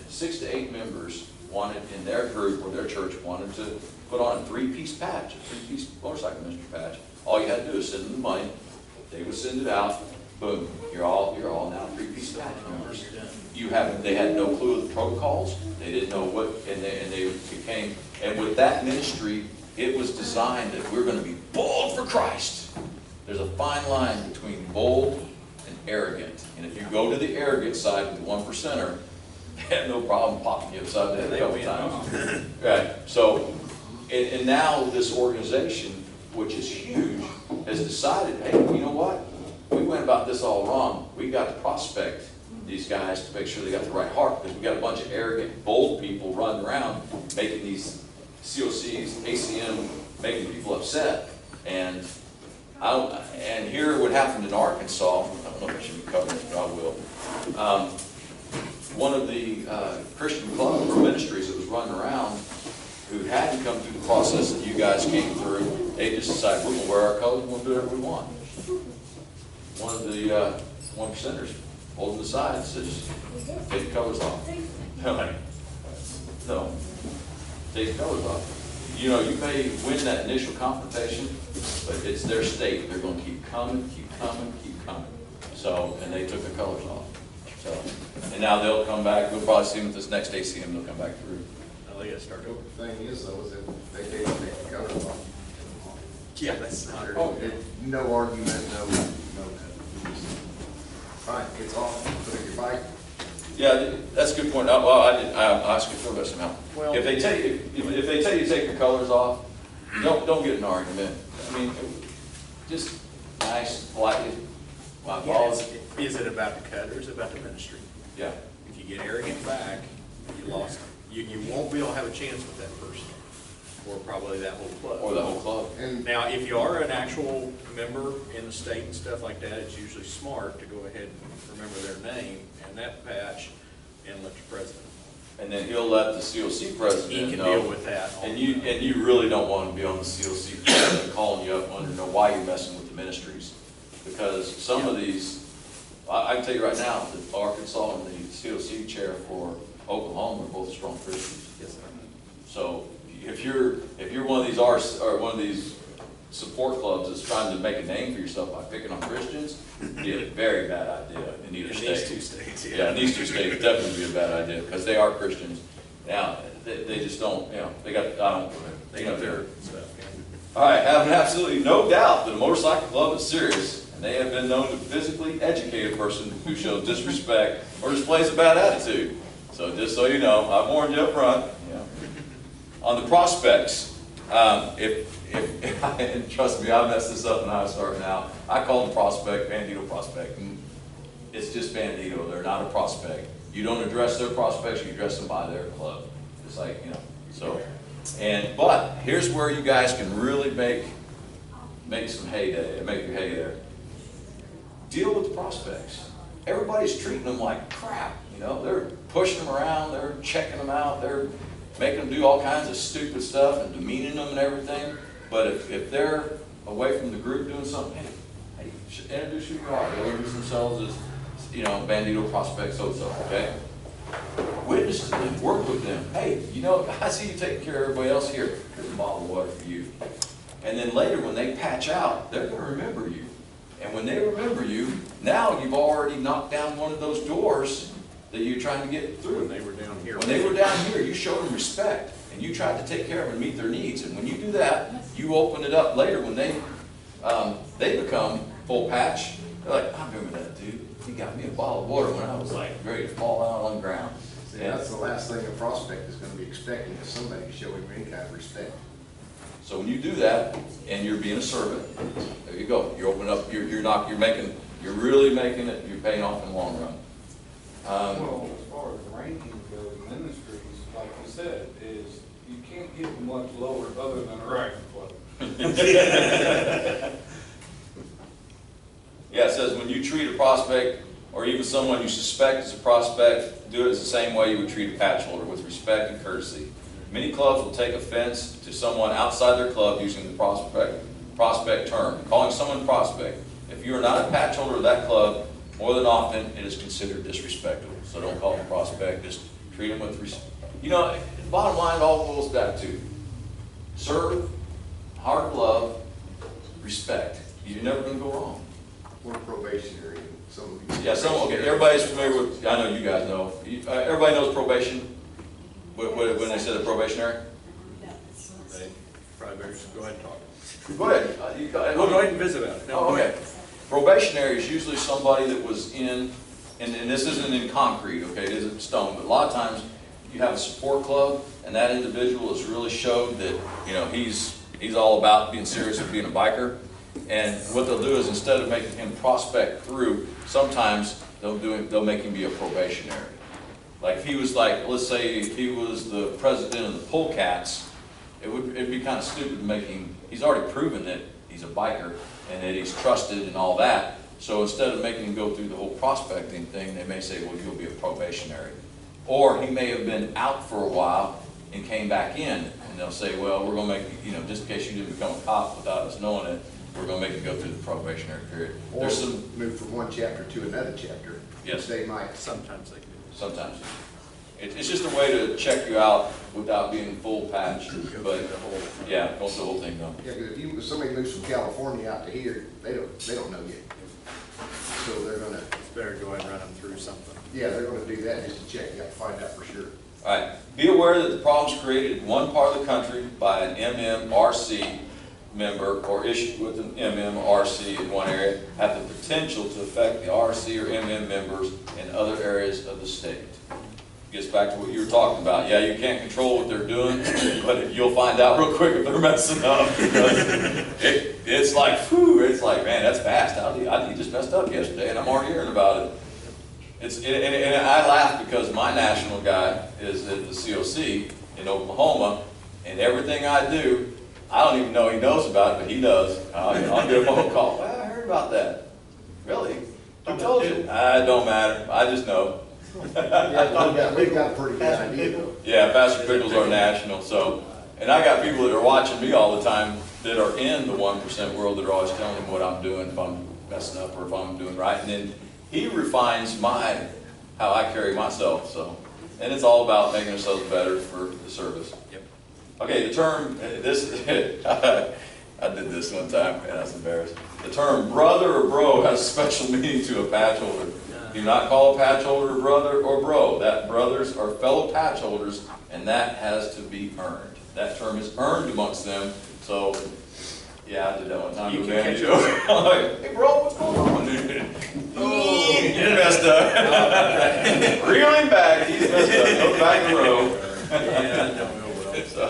6 to 8 members wanted in their group or their church wanted to put on a 3-piece patch, a 3-piece motorcycle ministry patch. All you had to do is send them the money. They would send it out. Boom. You're all now 3-piece patch members. They had no clue of the protocols. They didn't know what, and they became, and with that ministry, it was designed that we're going to be bold for Christ. There's a fine line between bold and arrogant. And if you go to the arrogant side with the 1%er, they have no problem popping you upside the head a couple times. Right. So, and now this organization, which is huge, has decided, hey, you know what? We went about this all wrong. We got to prospect these guys to make sure they got the right heart, because we got a bunch of arrogant, bold people running around making these COCs, ACM, making people upset. And here what happened in Arkansas, I don't know if I should be covering it, but I will. One of the Christian clubs or ministries that was running around, who hadn't come through the process that you guys came through, they just decided, we're going to wear our colors, we're going to do whatever we want. One of the 1%ers pulled them aside and says, take the colors off. No, take the colors off. You know, you may win that initial confrontation, but it's their state. They're going to keep coming, keep coming, keep coming. So, and they took the colors off. So, and now they'll come back. We'll probably see them at this next ACM. They'll come back through. Now they got to start over. The thing is, though, is that they can't take the colors off. Yeah, that's not her. No argument, no. Fine, it's off. Put it in your bike. Yeah, that's a good point. Well, I asked you for this somehow. Well, If they tell you to take the colors off, don't get in an argument. I mean, just nice, politely. Is it about the cut or is it about the ministry? Yeah. If you get arrogant back, you lost it. You won't be able to have a chance with that person, or probably that whole club. Or the whole club. And Now, if you are an actual member in the state and stuff like that, it's usually smart to go ahead and remember their name and that patch and let your president. and then he'll let the COC president He can know. deal with that. And you really don't want to be on the COC president calling you up wanting to know why you're messing with the ministries. Because some of these, I can tell you right now, that Arkansas and the COC chair for Oklahoma are both strong Christians. Yes, sir. So if you're one of these or one of these support clubs that's trying to make a name for yourself by picking on Christians, it'd be a very bad idea in either In state. these two states, yeah. Yeah, in these two states, definitely be a bad idea, because they are Christians. Now, they just don't, they got, They got their stuff. All right, having absolutely no doubt that a motorcycle club is serious, and they have been known to physically educate a person who shows disrespect or displays a bad attitude. So just so you know, I've warned you up front. On the prospects, and trust me, I messed this up when I was starting out. I call them prospect, Bandito prospect. It's just Bandito, they're not a prospect. You don't address their prospects, you address them by their club. It's like, so. But here's where you guys can really make some heyday, make your hay there. Deal with the prospects. Everybody's treating them like crap, they're pushing them around, they're checking them out, they're making them do all kinds of stupid stuff and demeaning them and everything. But if they're away from the group doing something, hey, introduce who you are. They'll introduce themselves as, Bandito prospect so-so, okay? Witness to them, work with them. Hey, I see you taking care of everybody else here. Here's a bottle of water for you. And then later when they patch out, they're going to remember you. And when they remember you, now you've already knocked down one of those doors that you're trying to get through. When they were down here. When they were down here, you showed them respect, and you tried to take care of them and meet their needs. And when you do that, you open it up later when they become full patch. They're like, I remember that dude. He got me a bottle of water when I was like ready to fall out on the ground. See, that's the last thing a prospect is gonna be expecting, is somebody to show him any kind of respect. So when you do that, and you're being a servant, there you go. You open up. You're really making it. You're paying off in the long run. Well, as far as ranking goes, ministries, like you said, is you can't get much lower other than a rifle club. Yeah, it says when you treat a prospect or even someone you suspect is a prospect, do it as the same way you would treat a patch holder, with respect and courtesy. Many clubs will take offense to someone outside their club using the prospect term, calling someone prospect. If you are not a patch holder of that club, more than often it is considered disrespectful. So don't call them prospect, just treat them with respect. Bottom line, it all boils down to serve, hard love, respect. You're never going to go wrong. Or probationary, Yeah, everybody's familiar with, I know you guys know, everybody knows probation, when they say the probationary? They probably better just go ahead and talk. Go ahead. Go ahead and visit about it. No, go Okay. ahead. Probationary is usually somebody that was in, and this isn't in concrete, okay, it isn't stone, but a lot of times you have a support club, and that individual has really showed that, he's all about being serious and being a biker. And what they'll do is, instead of making him prospect through, sometimes they'll make him be a probationary. Like if he was let's say if he was the president of the Polecats, it'd be kind of stupid to make him, he's already proven that he's a biker and that he's trusted and all that. So instead of making him go through the whole prospecting thing, they may say, well, you'll be a probationary. Or he may have been out for a while and came back in, and they'll say, well, we're going to make, just in case you didn't become a cop without us knowing it, we're going to make you go through the probationary period. Or There's some, move from one chapter to another chapter. Yes. They might. Sometimes they do. sometimes. It's just a way to check you out without being full patch, but, yeah, go through the whole thing though. Yeah, because if somebody moves from California out to here, they don't know yet. So they're gonna, It's better go ahead and run them through something. yeah, they're gonna do that just to check you out, find out for sure. All right, be aware that the problems created in one part of the country by an MMRC member or issued with an MMRC in one area have the potential to affect the RC or MM members in other areas of the state. Gets back to what you were talking about. Yeah, you can't control what they're doing, but you'll find out real quick if they're messing up. It's like, whew, it's like, man, that's fast. He just messed up yesterday, and I'm already hearing about it. And I laugh because my national guy is at the COC in Oklahoma, and everything I do, I don't even know he knows about it, but he does. I'll give him a phone call. Well, I heard about that. Really? Who told you? It don't matter. I just know. Yeah, we've got a pretty good Pastor idea Pickle. though. Yeah, Pastor Pickles are national, so, and I got people that are watching me all the time that are in the 1% world that are always telling me what I'm doing, if I'm messing up or if I'm doing right, and then he refines how I carry myself, so. And it's all about making ourselves better for the service. Yep. Okay, the term, I did this one time, and I was embarrassed. The term brother or bro has a special meaning to a patch holder. Do not call a patch holder brother or bro. That brothers are fellow patch holders, and that has to be earned. That term is earned amongst them, so, yeah, I did that one time. You with can Mandy. catch yourself. I'm like, hey bro, what's going on, dude? Oh, you messed up. Reel him back, he's messed up, go back in the row. Yeah, I don't know what else. So,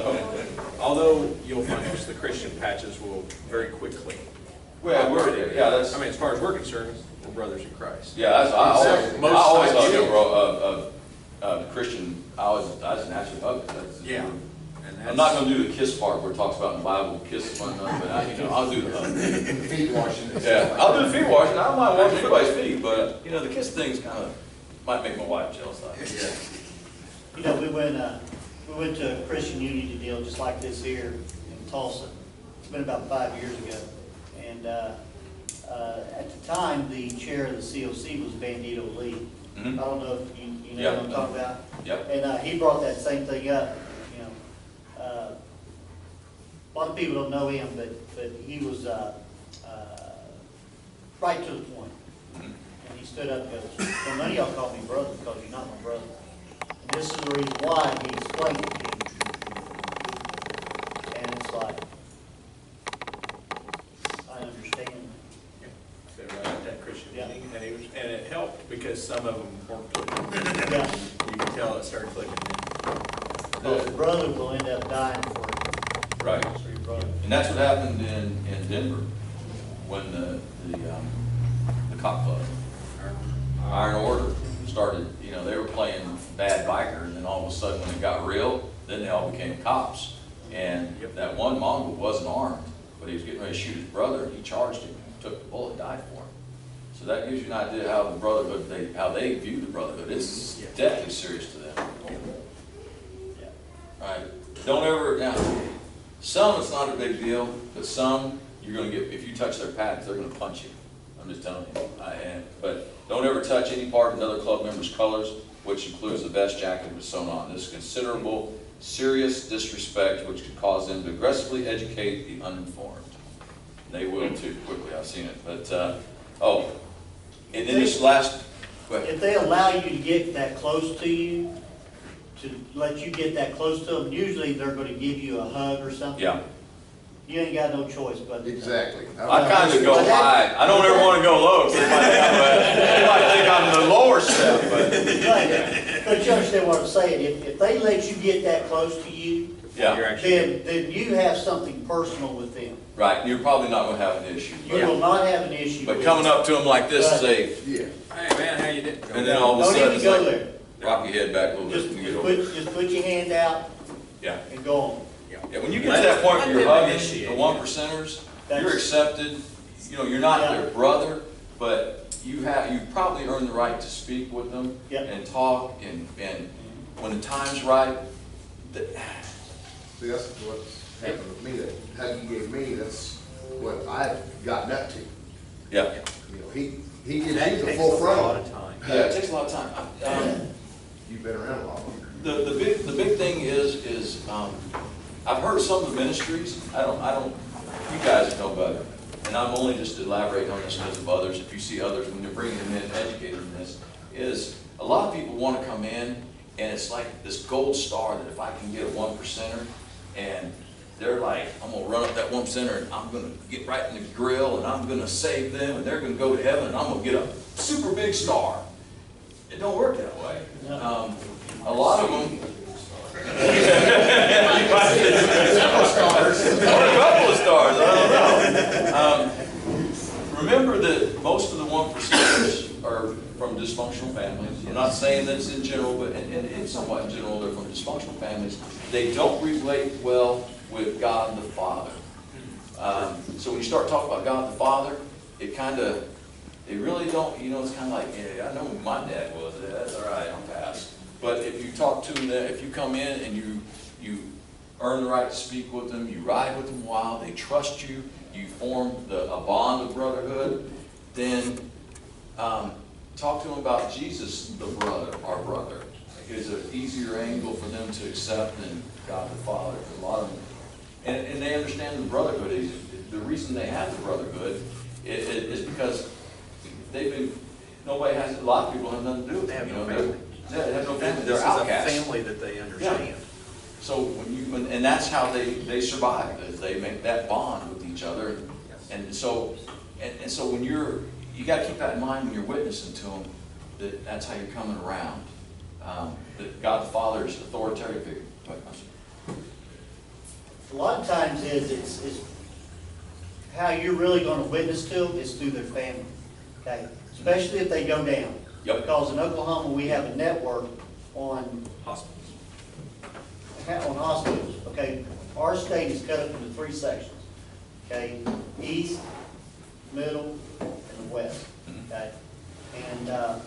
Although you'll find most of the Christian patches will very quickly. well, that's. I mean, as far as we're concerned, we're brothers in Christ. Yeah, that's, I always sides hug do. a Christian, I just naturally hug it. Yeah. And I'm not gonna do the kiss part where it talks about in the Bible, kiss one another, but I'll do the hug. The feet washing. and stuff Yeah, like I'll do that. the feet washing, I don't mind washing anybody's feet, but, the kiss thing's might make my wife jealous. We went to a Christian Unity deal just like this here in Tulsa. It's been about 5 years ago. And at the time, the chair of the COC was Bandito Lee. Mhm. I don't know if you know Yeah. what I'm talking about. Yep. And he brought that same thing up. A lot of people don't know him, but he was right to the point. Mhm. And he stood up and goes, "Well, none of y'all call me brother because you're not my brother." And this is the reason why he explained it to me. And it's like, I understand. Fit right at that Christian Yeah. meeting, and it helped because some of them weren't clicking. Yeah, You can tell it started clicking. because the brother will end up dying for Right. your brother. And that's what happened in Denver, when the cop club, Iron Order, started, they were playing bad biker, and then all of a sudden, when it got real, then they all became cops. And that one Mongol wasn't armed, but he was getting ready to shoot his brother, and he charged him, took the bullet, died for him. So that gives you an idea how the brotherhood, how they view the brotherhood. It's deathly serious to them. Yeah. Right? Don't ever, now, some it's not a big deal, but some, you're gonna get, if you touch their pads, they're gonna punch you. I'm just telling you. But don't ever touch any part of another club member's colors, which includes the vest, jacket, and sewn on. This is considerable, serious disrespect, which could cause them to aggressively educate the uninformed. They will too, quickly, I've seen it. But, and then this last, go ahead. If they allow you to get that close to you, to let you get that close to them, usually they're going to give you a hug or something. Yeah. You ain't got no choice but. Exactly. I kind of go high. I don't ever want to go low, because they might think I'm the lower step, but. Right. But you understand what I'm saying? If they let you get that close to you, Yeah. You're actually, then you have something personal with them. Right, you're probably not going to have an issue. You will not have an issue. But with coming them. up to them like this is Yeah. hey man, how you doing? and then all of a Don't sudden even it's go like, there. rock your head back a little bit Just, and get over it. just put your hand out Yeah. and go on. Yeah, when you get to that point where you're Let them hugging initiate, the yeah. 1%ers, you're That's- accepted, you're not Yeah. their brother, but you've probably earned the right to speak with them Yep. and talk, and when the time's right, See, that's what's happened with me, that hug you gave me, that's what I've gotten up to. yeah. He gives that you the takes full a lot of frontal. time. Yeah, it takes a lot of time. You've been around a lot longer. The big thing is I've heard some of the ministries, I don't, you guys know better, and I'm only just elaborating on this because of others, if you see others, when you're bringing them in, educating them in this, is a lot of people want to come in, and it's like this gold star that if I can get a 1%er, and they're like, I'm going to run up that 1%er, and I'm going to get right in the grill, and I'm going to save them, and they're going to go to heaven, and I'm going to get a super big star. It don't work that way. A lot of them, Several stars. or a couple of stars, I don't know. Remember that most of the 1%ers are from dysfunctional families. I'm not saying that it's in general, but and somewhat in general, they're from dysfunctional families. They don't relate well with God the Father. So when you start talking about God the Father, they really don't, it's kind of like, yeah, I know who my dad was. Yeah, that's all right. I'm talk to them, if you come in and you earn the right to speak with them, you ride with them a while, they trust you, you form a bond of brotherhood, then talk to them about Jesus, the brother, our brother. It's an easier angle for them to accept than God the Father. A lot of them, and they understand the brotherhood. The reason they have the brotherhood is because nobody has, a lot of people have nothing to do with They have them. no family. They have no family. This They're is a outcasts. family that they understand. Yeah. So and that's how they survive, is they make that bond with each other. And so when you got to keep that in mind when you're witnessing to them, that's how you're coming around. That God the Father is authoritative figure. A lot of times it's how you're really going to witness to them is through their family, okay? Especially if they go down. Yep. Because in Oklahoma, we have a network on Hospitals. hospitals, okay? Our state is cut up into 3 sections, okay? East, middle, and the west, okay? And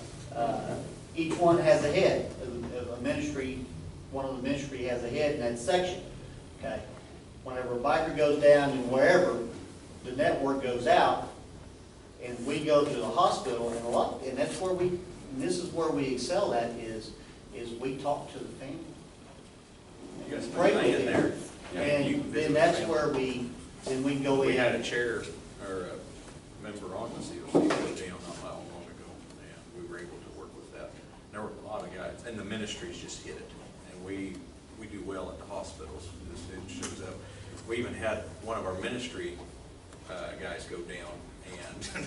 each one has a head of a ministry. One of the ministry has a head in that section, okay? Whenever a biker goes down and wherever, the network goes out, and we go to the hospital, and that's where and this is where we excel at, is we talk to the family. You guys Pray put with in them. there. And You then visit that's family. where then we go in. We had a chair, or a member on the COC go down not long ago, and we were able to work with that. There were a lot of guys, and the ministries just hit it, and we do well at the hospitals. It shows up. We even had one of our ministry guys go down, and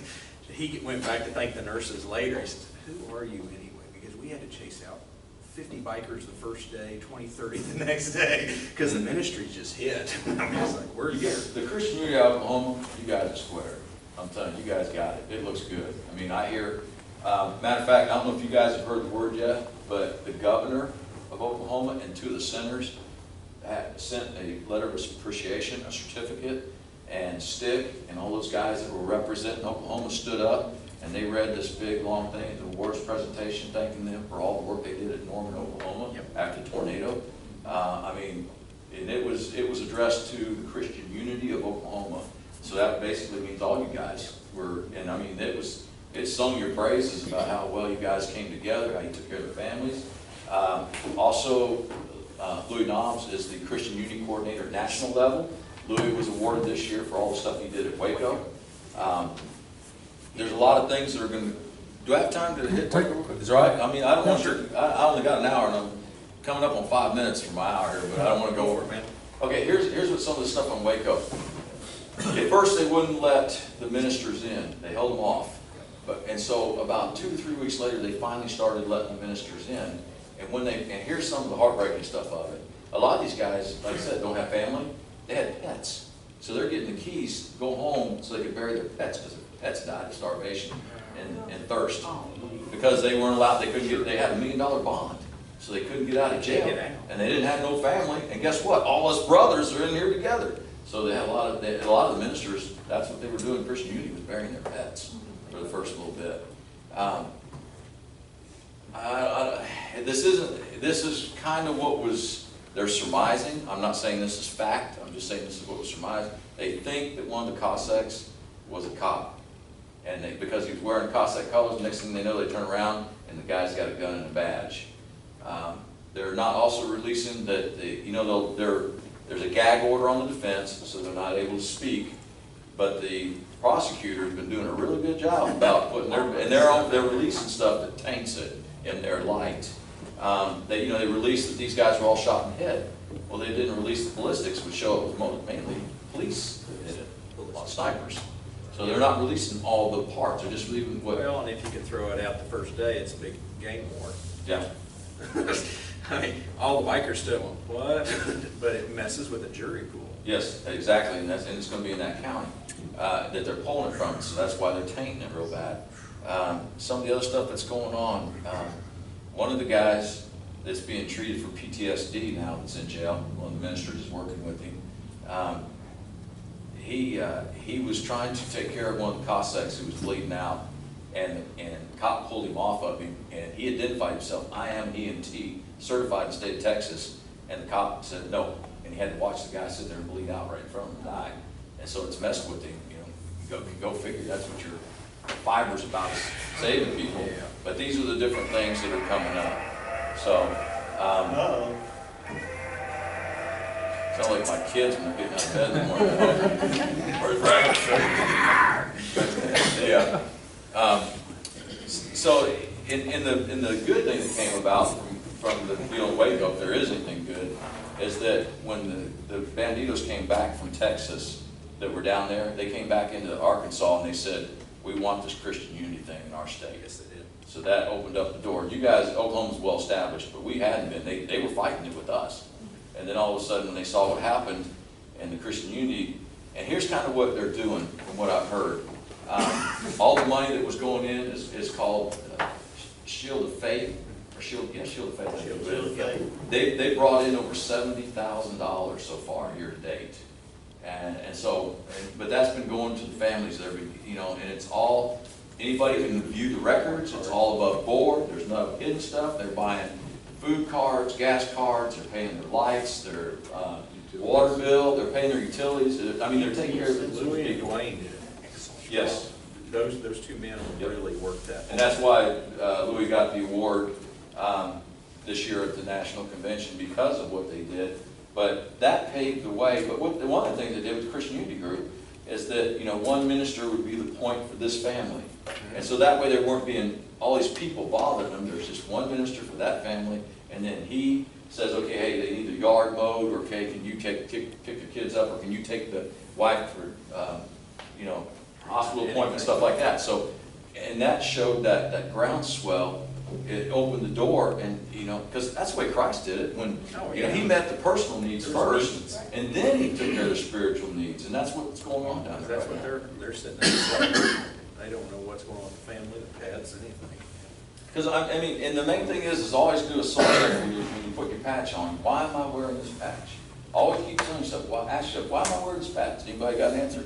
he went back to thank the nurses later. He said, "Who are you anyway?" Because we had to chase out 50 bikers the first day, 20, 30 the next day, because the ministry just hit. I'm just like, we're here. The Christian community of Oklahoma, you guys are square. I'm telling you, you guys got it. It looks good. I mean, I hear, matter of fact, I don't know if you guys have heard the word yet, but the governor of Oklahoma and 2 of the senators had sent a letter of appreciation, a certificate, and Stick and all those guys that were representing Oklahoma stood up, and they read this big, long thing, the awards presentation, thanking them for all the work they did at Norman, Oklahoma, after the tornado. I mean, and it was addressed to the Christian unity of Oklahoma. So that basically means all you guys were, and I mean, it sung your praises about how well you guys came together, how you took care of the families. Also, Louis Knobs is the Christian Unity Coordinator at national level. Louis was awarded this year for all the stuff he did at Waco. There's a lot of things that are going to. Do I have time to hit? Is it all right? I mean, I don't want to. I only got an hour, and I'm coming up on 5 minutes for my hour here, but I don't want to go over it, man. Okay, here's what some of the stuff on Waco. At first, they wouldn't let the ministers in. They held them off. And so about 2 to 3 weeks later, they finally started letting the ministers in. And here's some of the heartbreaking stuff of it. A lot of these guys, like I said, don't have family. They had pets. So they're getting the keys to go home so they could bury their pets, because their pets died of starvation and thirst. Because they weren't allowed, they had $1 million bond. So they couldn't get out of jail. And they didn't have no family. And guess what? All us brothers are in here together. So they had a lot of the ministers, that's what they were doing in Christian Unity, was burying their pets for the first little bit. This is kind of what they're surmising. I'm not saying this is fact. I'm just saying this is what was surmised. They think that one of the Cossacks was a cop. And because he was wearing Cossack colors, next thing they know, they turn around and the guy's got a gun and a badge. They're not also releasing that, there's a gag order on the defense, so they're not able to speak. But the prosecutor has been doing a really good job about putting they're releasing stuff that taints it in their light. They released that these guys were all shot in the head. Well, they didn't release the ballistics, which show it was mainly police that did it, a lot of snipers. So they're not releasing all the parts. They're just leaving what. Well, and if you can throw it out the first day, it's a big game war. Yeah. I mean, all the bikers still went, what? But it messes with the jury pool. Yes, exactly, and it's going to be in that county that they're pulling it from, so that's why they're tainting it real bad. Some of the other stuff that's going on, one of the guys that's being treated for PTSD now that's in jail, one of the ministers is working with him, he was trying to take care of one of the Cossacks who was bleeding out, and the cop pulled him off of him, and he identified himself, I am EMT, certified in the state of Texas, and the cop said no, and he had to watch the guy sit there and bleed out right in front of him and die. And so it's messed with him, you know, go figure, that's what your fiber's about, is saving people. Yeah. But these are the different things that are coming up. So, Uh-oh. sound like my kids when they're getting out of bed in the morning. Where's breakfast? Yeah. So in the good thing that came about from the We Don't Wake Up, there is anything good, is that when the Banditos came back from Texas that were down there, they came back into Arkansas and they said, we want this Christian unity thing in our state. Yes, they did. So that opened up the door. You guys, Oklahoma's well established, but we hadn't been. They were fighting it with us. And then all of a sudden when they saw what happened in the Christian unity, and here's kind of what they're doing from what I've heard. All the money that was going in is called Shield of Faith, or Shield of Faith. Shield of Faith. They brought in over $70,000 so far year to date. And so, but that's been going to the families every, you know, and it's all, anybody can view the records, it's all above board, there's no hidden stuff, they're buying food cards, gas cards, they're paying their lights, their water bill, they're paying their utilities, I mean, they're taking care of the Louis and people. Dwayne did an excellent job. Yes. Those two men really worked that. And that's why Louis got the award this year at the National Convention because of what they did. But that paved the way. But one of the things they did with the Christian Unity Group is that, you know, one minister would be the point for this family. And so that way there weren't being all these people bothering them. There's just one minister for that family. And then he says, okay, hey, they need a yard mowed, or okay, can you pick your kids up, or can you take the wife for, you know, hospital appointment, stuff like that. So, and that showed that groundswell. It opened the door, and you know, because that's the way Christ did it. When you know, he met the personal needs first, and then he took care of the spiritual needs, and that's what's going on down there. That's right what they're sitting there. They don't know what's going on with the family, the pets, anything. Because I mean, and the main thing is always do a soul check when you put your patch on. Why am I wearing this patch? Always keep telling yourself, ask yourself, why am I wearing this patch? Anybody got an answer?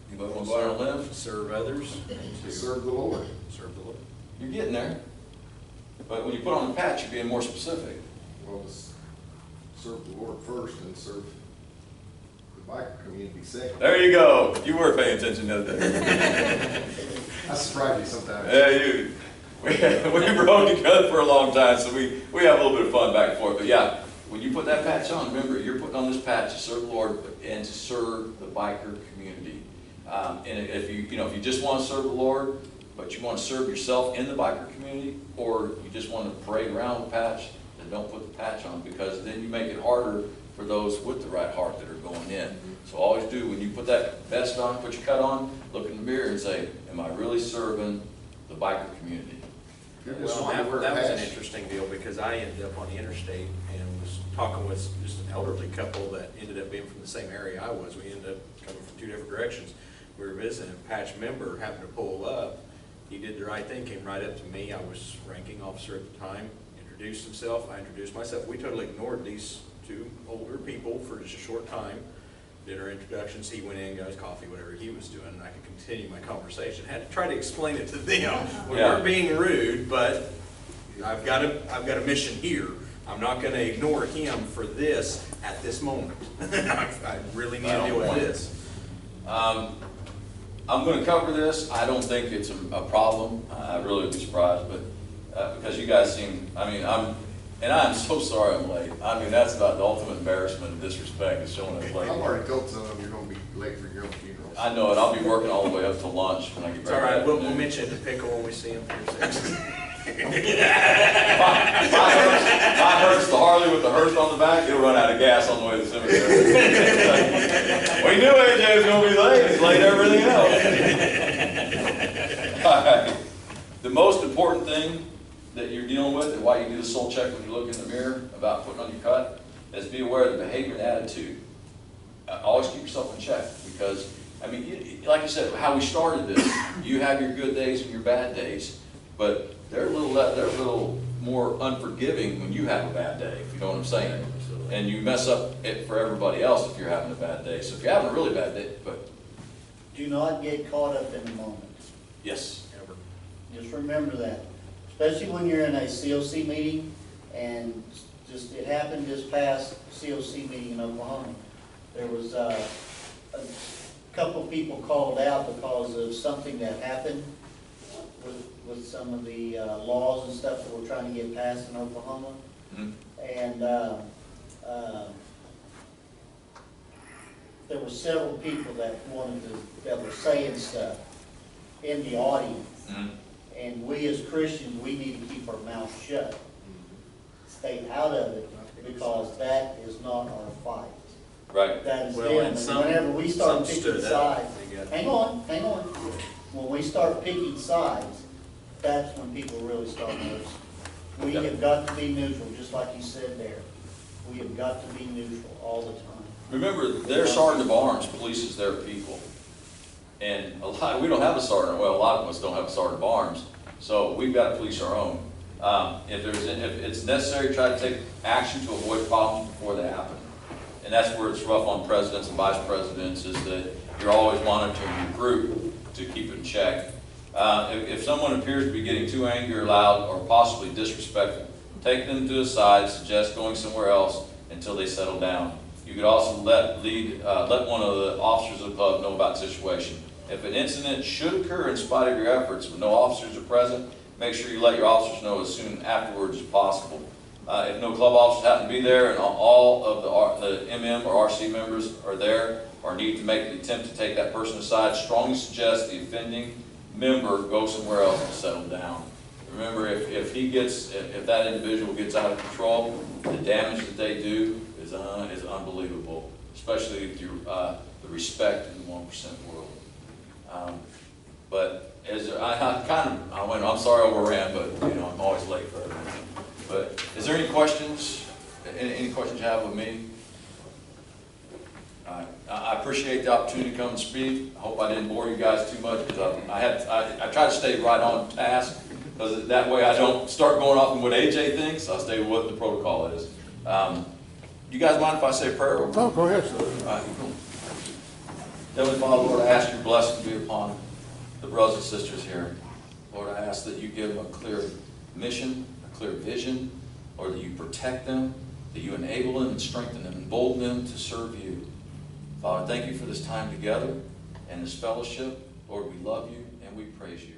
Anybody want to go out on a limb? Serve others. To serve the Lord. Serve the Lord. You're getting there. But when you put on the patch, you're being more specific. Well, just serve the Lord first and serve the biker community second. There you go. You were paying attention the other day. I surprise you sometimes. Yeah, we've rode together for a long time, so we have a little bit of fun back and forth. But yeah, when you put that patch on, remember, you're putting on this patch to serve the Lord and to serve the biker community. And if you just want to serve the Lord, but you want to serve yourself in the biker community, or you just want to parade around with the patch, then don't put the patch on, because then you make it harder for those with the right heart that are going in. So always do, when you put that vest on, put your cut on, look in the mirror and say, am I really serving the biker community? Well, that was an interesting deal, because I ended up on the interstate and was talking with just an elderly couple that ended up being from the same area I was. We ended up coming from two different directions. We were visiting, a patch member happened to pull up. He did the right thing, came right up to me. I was ranking officer at the time, introduced himself, I introduced myself. We totally ignored these two older people for just a short time. Did our introductions, he went in, got his coffee, whatever he was doing, and I could continue my conversation. Had to try to explain it to them. We weren't being rude, but I've got a mission here. I'm not going to ignore him for this at this moment. I really need to deal with this. I'm going to cover this. I don't think it's a problem. I really would be surprised, but because you guys seem, I'm so sorry I'm late. I mean, that's about the ultimate embarrassment and disrespect, is showing up late. I've already told some of them you're going to be late for your own funeral. I know it. I'll be working all the way up to lunch when I get It's back. all right. We'll mention the pickle when we see him. If I hearse the Harley with the hearse on the back, it'll run out of gas on the way to the cemetery. We knew AJ was going to be late. He's late everything else. All right. The most important thing that you're dealing with, and why you do the soul check when you look in the mirror about putting on your cut, is be aware of the behavior and attitude. Always keep yourself in check, because, like I said, how we started this, you have your good days and your bad days, but they're a little more unforgiving when you have a bad day, if you know what I'm saying. And you mess up it for everybody else if you're having a bad day. So if you're having a really bad day, but Do not get caught up in the moment. Yes. ever. Just remember that, especially when you're in a COC meeting, and just, it happened this past COC meeting in Oklahoma. There was, a couple people called out because of something that happened with some of the, laws and stuff that we're trying to get passed in Oklahoma. Mhm. And, there were several people that that were saying stuff in the audience. Mhm. And we as Christians, we need to keep our mouth shut. Stay out of it, because that is not our fight. Right. That is Well, them. and And some- whenever we start some picking stood up. sides, They got- hang on. When we start picking sides, that's when people really start noticing. We have got to be neutral, just like you said there. We have got to be neutral all the time. Remember, their sergeant of arms polices their people. And we don't have a sergeant, well, a lot of us don't have a sergeant of arms, so we've got to police our own. If it's necessary, try to take action to avoid problems before they happen. And that's where it's rough on presidents and vice presidents, is that you're always monitoring your group to keep it in check. If someone appears to be getting too angry or loud or possibly disrespectful, take them to the side, suggest going somewhere else until they settle down. You could also let one of the officers of the club know about the situation. If an incident should occur in spite of your efforts, but no officers are present, make sure you let your officers know as soon afterwards as possible. If no club officers happen to be there and all of the MM or RC members are there or need to make the attempt to take that person aside, strongly suggest the offending member go somewhere else and settle down. Remember, if that individual gets out of control, the damage that they do is unbelievable, especially if you're the respect in the 1% world. But as I'm sorry I overran, but I'm always late for everything. But is there any questions? Any questions you have with me? I appreciate the opportunity to come and speak. I hope I didn't bore you guys too much, because I try to stay right on task, because that way I don't start going off on what AJ thinks. I stay with what the protocol is. You guys mind if I say a prayer? Oh, go ahead, sir. All right. Heavenly Father, Lord, I ask your blessing to be upon the brothers and sisters here. Lord, I ask that you give them a clear mission, a clear vision, Lord, that you protect them, that you enable them and strengthen them, embolden them to serve you. Father, thank you for this time together and this fellowship. Lord, we love you and we praise you.